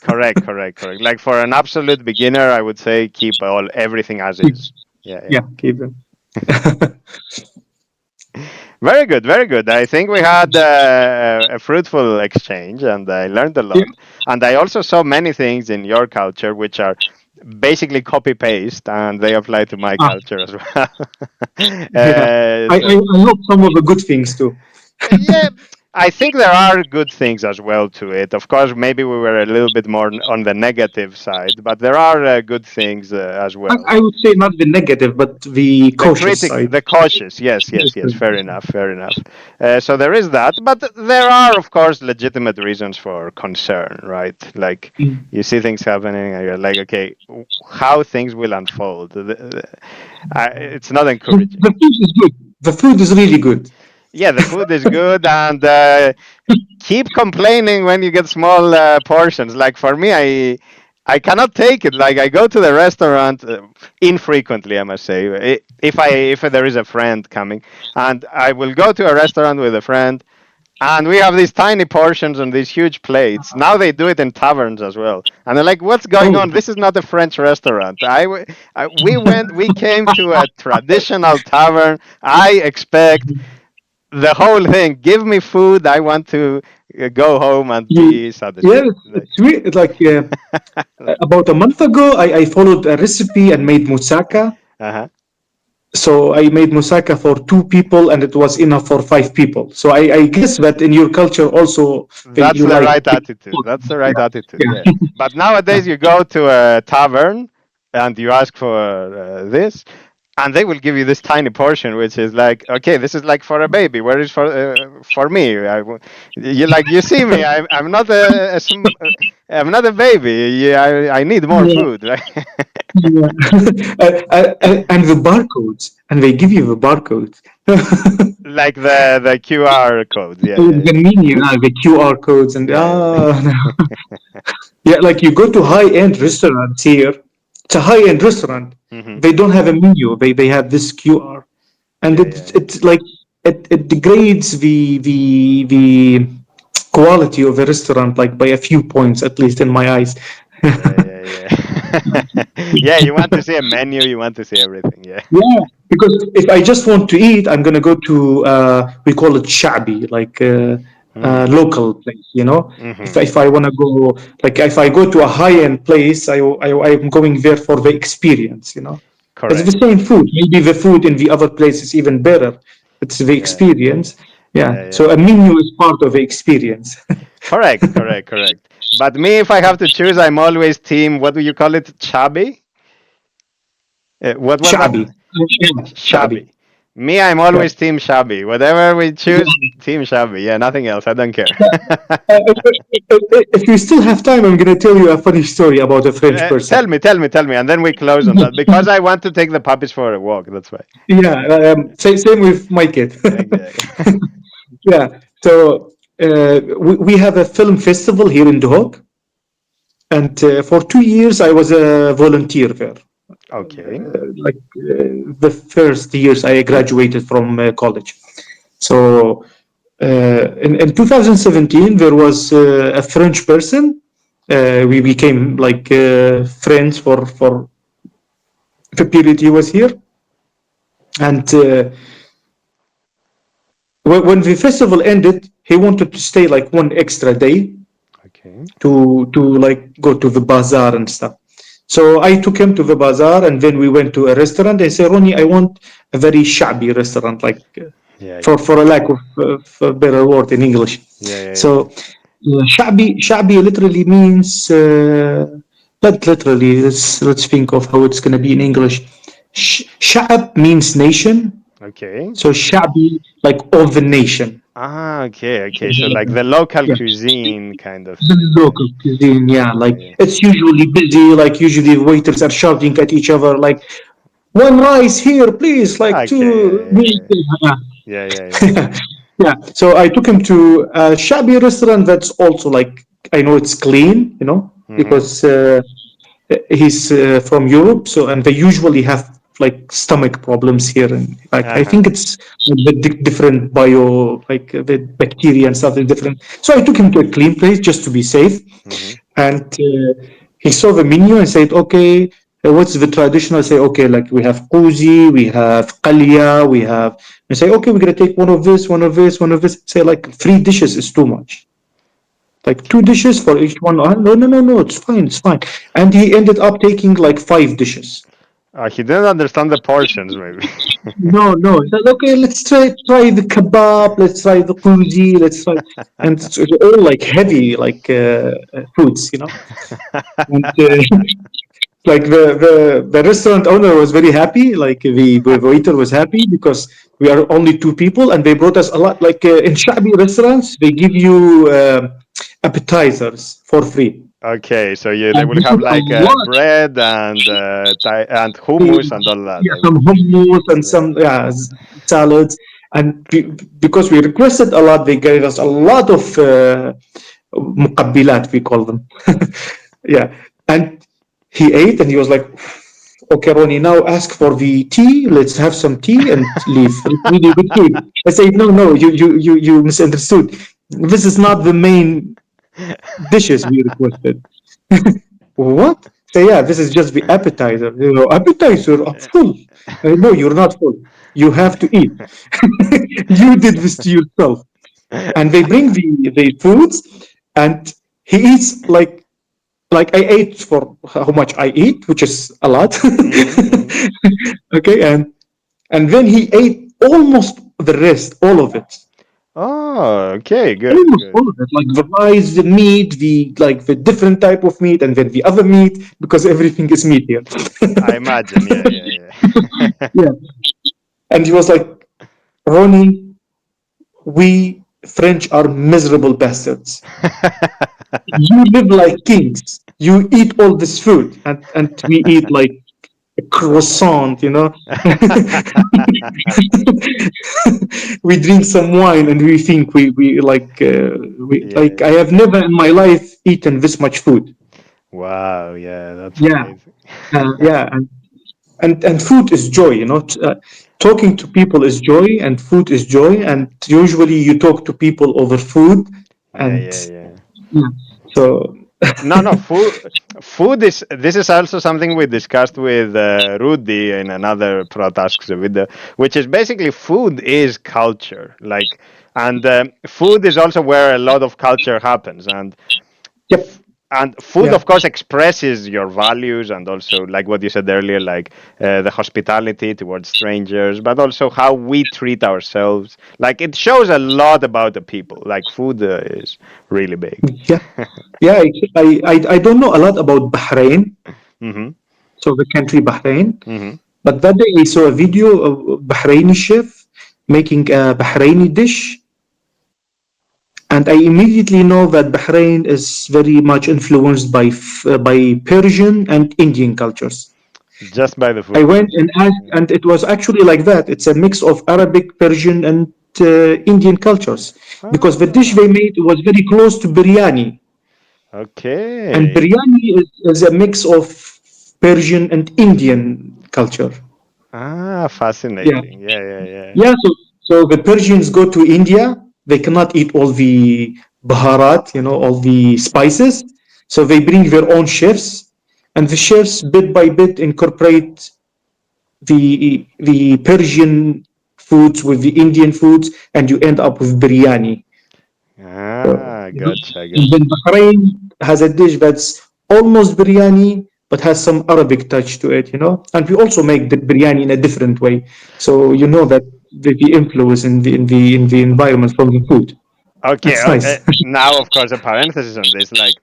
Correct, correct, correct. Like for an absolute beginner, I would say keep everything as is. Yeah, yeah. Yeah, keep them. Very good, very good. I think we had a fruitful exchange and I learned a Yeah, lot. And I also saw many things in your culture which are basically copy paste and they apply to my ah, culture as well. yeah. I hope some of the good things too. Yeah, I think there are good things as well to it. Of course, maybe we were a little bit more on the negative side, but there are good things as well. I would say not the negative, but the The cautious critic, side. the cautious, yes, yes, yes, fair enough, fair enough. So there is that, but there are, of course, legitimate reasons for concern, right? Like Mm. you see things happening, and you're like, okay, how things will unfold. It's not The encouraging. food is good. The food is really good. Yeah, the food is good, and keep complaining when you get small portions. Like for me, I cannot take it. Like I go to the restaurant infrequently, I must say. If there is a friend coming, and I will go to a restaurant with a friend, and we have these tiny portions on these huge plates. Now they do it in taverns as well, and they're like, "What's going Oh, on? This is not a French restaurant." We came to a traditional tavern. I expect the whole thing. Give me food. I want to go home and you, be yeah, satisfied. Like, it's weird. Like about a month ago, I followed a recipe and made moussaka. uh-huh. So I made moussaka for two people, and it was enough for five people. So I guess that in your culture also That's you the like right attitude. That's the right attitude. yeah Yeah. But nowadays you go to a tavern and you ask for this, and they will give you this tiny portion, which is like, okay, this is like for a baby. Where is for me? You see me. I'm not I'm not a baby. Yeah, I need more yeah. food, right? Yeah. And the barcodes, and they give you the barcodes. Like the QR codes. Yeah, yeah, The menu, the QR codes, and yeah, yeah, yeah, like you go to high-end restaurants here. It's a high-end restaurant. yeah. Hmm. They don't have a menu. They have this QR, and Yeah, yeah, it's like it degrades the quality of a restaurant like by a few points, at least in my eyes. yeah, yeah, yeah. Yeah, you want to see a menu. You want to see everything. Yeah. Yeah, because if I just want to eat, I'm gonna go to we call it shabi, like Hmm. local place. You know, Hmm. if I wanna go, like if I go to a high end place, I'm going there for the experience. You know, it's the Correct. same food. Maybe the food in the other place is even better. It's the Yeah, experience. Yeah. yeah, yeah. So a menu is part of the experience. Correct, correct, correct. But me, if I have to choose, I'm always team. What do you call it? Chubby? What was that? Shabi. Yeah, shabi. Shabby. Me, I'm Yeah. always team shabby. Whatever we choose, team shabby. Yeah, nothing else. I don't care. If you still have time, I'm gonna tell you a funny story about a French Tell person. me, tell me, tell me, and then we close on that because I want to take the puppies for a walk. That's why. Yeah, same with my kid. Okay. Yeah, so we have a film festival here in The Hague, and for 2 years I was a volunteer there. Okay. The first years I graduated from college. So in 2017 there was a French person. We became like friends for the period he was here, and when the festival ended, he wanted to stay like one extra day Okay. to like go to the bazaar and stuff. So I took him to the bazaar, and then we went to a restaurant. I said, Ronnie, I want a very shabby restaurant, like Yeah, yeah, for a lack of a better word in English. yeah, yeah, yeah. So shabby literally means not literally. Let's think of how it's gonna be in English. Sha'ab means nation, Okay. so shabby like of the nation. Ah, okay, okay. So like the local Yeah. cuisine kind of The thing. Yeah, local cuisine, yeah, yeah, like yeah. it's usually busy. Like usually, waiters are shouting at each other, like one rice here, please, like Okay, two meat. yeah, yeah, yeah, Yeah. Yeah. So I took him to a shabby restaurant that's also like I know it's clean, you know, yeah. Mm-hmm. because he's from Europe. So and they usually have like stomach problems here, and like I Uh-huh. think it's the different bio like the bacteria and stuff is different. So I took him to a clean place just to be safe, Mm-hmm. and he saw the menu and said, "Okay, what's the traditional?" I say, "Okay, like we have kuzi, we have qalia, we have." I say, "Okay, we're gonna take one of this, one of this, one of this." Say like 3 dishes is too much. Like 2 dishes for each one. No, no, no, no. It's fine. It's fine. And he ended up taking like 5 dishes. He didn't understand the portions, maybe. No, no. He said, okay, let's try the kebab. Let's try the kuzi. Let's try, and it's all like heavy like foods, you know. And like the restaurant owner was very happy. Like the waiter was happy because we are only two people, and they brought us a lot. Like in Shabi restaurants, they give you appetizers for free. Okay, so they And will this have is a like lot. bread and and hummus and all that. Yeah, I some mean, hummus and yeah. some salads. And because we requested a lot, they gave us a lot of muqabbilat, we call them. Yeah. And he ate and he was like, okay, Ronnie, now ask for the tea. Let's have some tea and leave. It's really good food. I say, no, you misunderstood. This is not the main dishes we requested. What? Say, yeah, this is just the appetizer. Appetizer, I'm full. No, you're not full. You have to eat. You did this to yourself. And they bring the foods, and he eats like I ate for how much I eat, which is a lot. Okay, and then he ate almost the rest, all of it. Oh, okay, good, Almost good. all of it, like the rice, the meat, the different type of meat, and then the other meat, because everything is meat here. I imagine, yeah, yeah, Yeah, and he was like, Ronnie, we French are miserable bastards. yeah. You live like kings. You eat all this food, and we eat like a croissant, We drink some wine and we think Yeah. I have never in my life eaten this much food. Wow, yeah, that's Yeah, amazing. yeah, and food is joy. Talking to people is joy, and food is joy. And usually you talk to people over food, Yeah, and yeah, yeah. yeah. So No, no, food is, this is also something we discussed with Rudy in another Prot Asks video, which is basically food is culture. Like, and food is also where a lot of culture happens. yep, And food, yeah, of course, expresses your values, and also like what you said earlier, like the hospitality towards strangers, but also how we treat ourselves. Like, it shows a lot about the people. Like, food is really big. yeah, yeah. I don't know a lot about Bahrain, Mm-hmm. so the country Bahrain. Mm-hmm. But that day I saw a video of a Bahraini chef making a Bahraini dish, and I immediately know that Bahrain is very much influenced by Persian and Indian cultures. Just by the I food. went and asked, and it was actually like that. It's a mix of Arabic, Persian, and Indian cultures, because the dish Ah, they made was very close to biryani, and okay. biryani is a mix of Persian and Indian culture. Ah, Yeah. fascinating. Yeah, yeah, yeah. Yeah, so the Persians go to India. They cannot eat all the baharat, all the spices. So they bring their own chefs, and the chefs bit by bit incorporate the Persian foods with the Indian foods, and you end up with biryani. So, Ah, gotcha, and then gotcha. Bahrain has a dish that's almost biryani, but has some Arabic touch to it. And we also make the biryani in a different way. So you know that the influence in the environment from the food. Okay, That's nice. now, of course, a parenthesis on this. Like,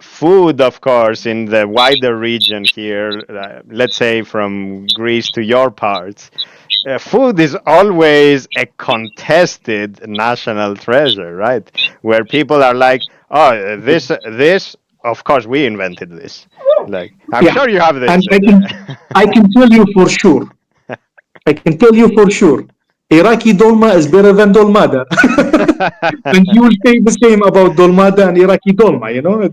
food, of course, in the wider region here, let's say from Greece to your parts, food is always a contested national treasure, right? Where people are like, "Oh, this, of course, we invented this." Like, I'm Yeah, sure you have and this. I can tell you for sure. I can tell you for sure. Iraqi dolma is better than dolmada. And you will say the same about dolmada and Iraqi dolma.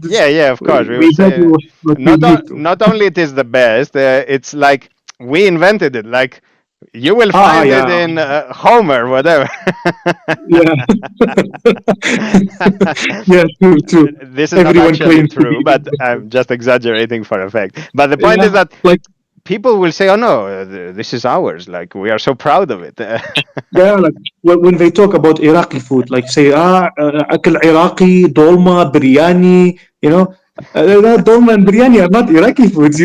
Yeah, yeah, of course. We will We had say what we need to. not only it is the best, it's like we invented it. Like, you will find it Yeah, in Homer, whatever. yeah, yeah, true, true. This is not Everyone actually claims to true, be but invented. I'm just exaggerating for effect. But the point Yeah, is that like people will say, "Oh no, this is ours. Like, we are so proud of it." yeah, like when they talk about Iraqi food, like say akal Iraqi, dolma, biryani. Dolma and biryani are not Iraqi foods.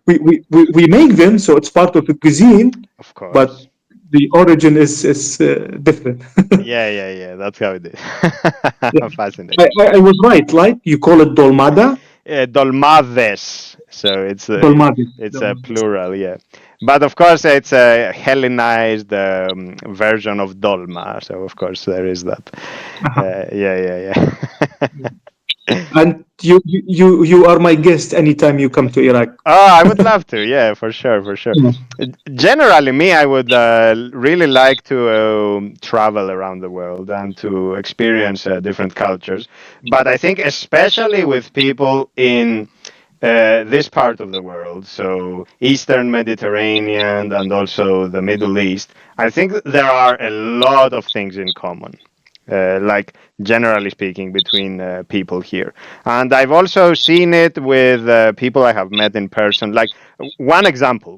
We make them, so it's part of the cuisine, Of but course. the origin is different. Yeah, yeah, yeah. That's how it Yeah. is. I, Fascinating. I, I was right, like you call it dolmada, Dolmades. So dolmades. it's a plural, yeah. But of course, it's a Hellenized version of dolma. So of course there is that. Yeah, yeah, yeah. And you are my guest anytime you come to Iraq. Oh, I would love to. Yeah, for sure, for sure. Yeah. Generally, me, I would really like to travel around the world and to experience different cultures. But I think, especially with people in this part of the world, so Eastern Mediterranean and also the Middle East, I think there are a lot of things in common. Like generally speaking, between people here, and I've also seen it with people I have met in person. Like one example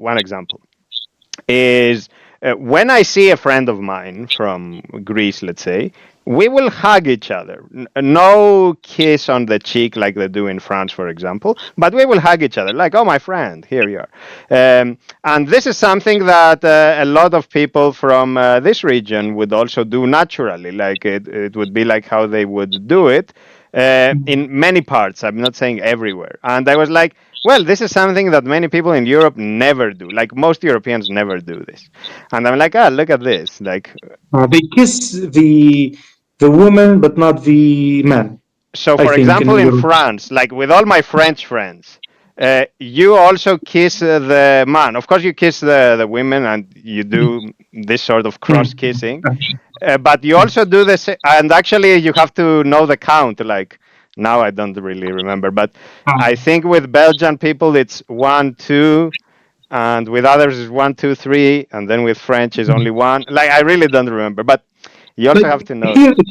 is when I see a friend of mine from Greece, let's say, we will hug each other. No kiss on the cheek like they do in France, for example, but we will hug each other like, oh, my friend, here you are. And this is something that a lot of people from this region would also do naturally. Like it would be like how they would do it in many parts. I'm not saying everywhere. And I was like, well, this is something that many people in Europe never do. Like most Europeans never do this. And I'm like, ah, look at this. Like, They kiss the woman, but not the man. so I for think example, in in Europe. France, like with all my French friends, you also kiss the man. Of course, you kiss the women and you do this sort of cross Mm. kissing. But you also do this, and actually, you have to know the count. Like now, I don't really remember, but I think with Belgian people, it's 1, 2, and with others, it's 1, 2, 3, and then with French, is only one. Like I really don't remember, but you also But have to know here, this.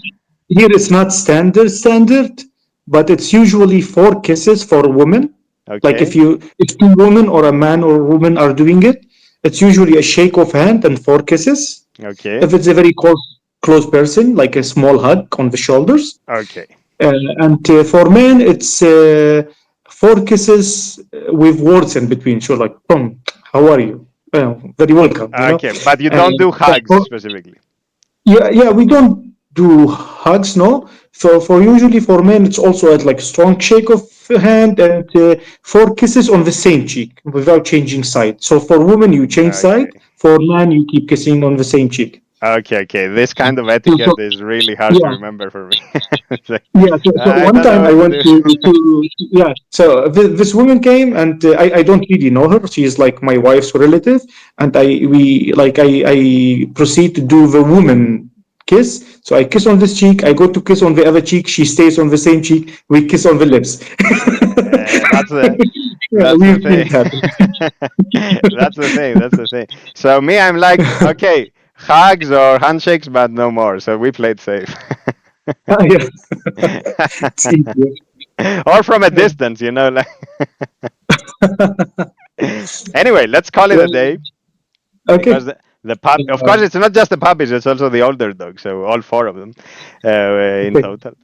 here it's not standard, but it's usually four kisses for a woman. Like Okay, if two women or a man or a woman are doing it, it's usually a shake of hand and four kisses. okay, If it's a very close person, like a small hug on the shoulders. okay, And for men, it's four kisses with words in between. So like, boom, how are you? Very welcome. okay. But you Uh, don't do but hugs for, specifically. yeah, we don't do hugs, no. For usually for men, it's also a like strong shake of hand and four kisses on the same cheek without changing side. So for women, you change side. Okay. For man, you keep kissing on the same cheek. Okay, okay. This kind of So, etiquette is really hard to yeah, remember for me. It's like, yeah. So I one don't know time I what to went do. to yeah. So this woman came and I don't really know her. She's like my wife's relative, and I proceed to do the woman kiss. So I kiss on this cheek. I go to kiss on the other cheek. She stays on the same cheek. We kiss on the lips. That's the Yeah, that's the weird thing. things happen. That's the thing. That's the thing. So me, I'm like, okay, hugs or handshakes, but no more. So we played safe. Yeah. It's easier. Or from a distance, like. Anyway, let's call it a Well, day. Because okay. the pup, of course, it's not just the puppies; it's also the older dogs. So all four of them in Okay. total.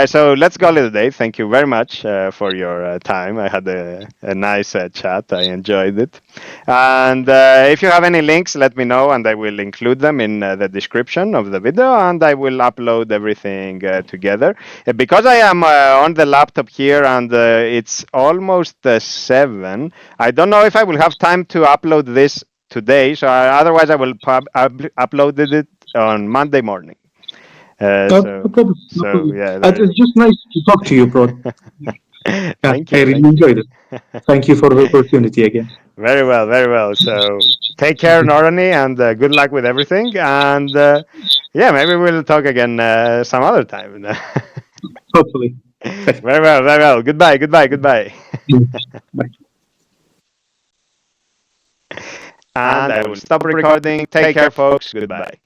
So let's call it a day. Thank you very much for your time. I had a nice chat. I enjoyed it. And if you have any links, let me know, and I will include them in the description of the video, and I will upload everything together. Because I am on the laptop here, and it's almost 7. I don't know if I will have time to upload this today. So otherwise, I will upload it on Monday morning. Uh, No, so no problem. No so problem. yeah, there. It's just nice to talk to you, bro. Yeah, Thank I you, really thank you. enjoyed it. Thank you for the opportunity again. Very well, very well. So take care, Norani, and good luck with everything. And yeah, maybe we'll talk again some other time. Hopefully. Very well, very well. Goodbye, goodbye, goodbye. Bye. And I will stop recording. Take care, folks. Goodbye.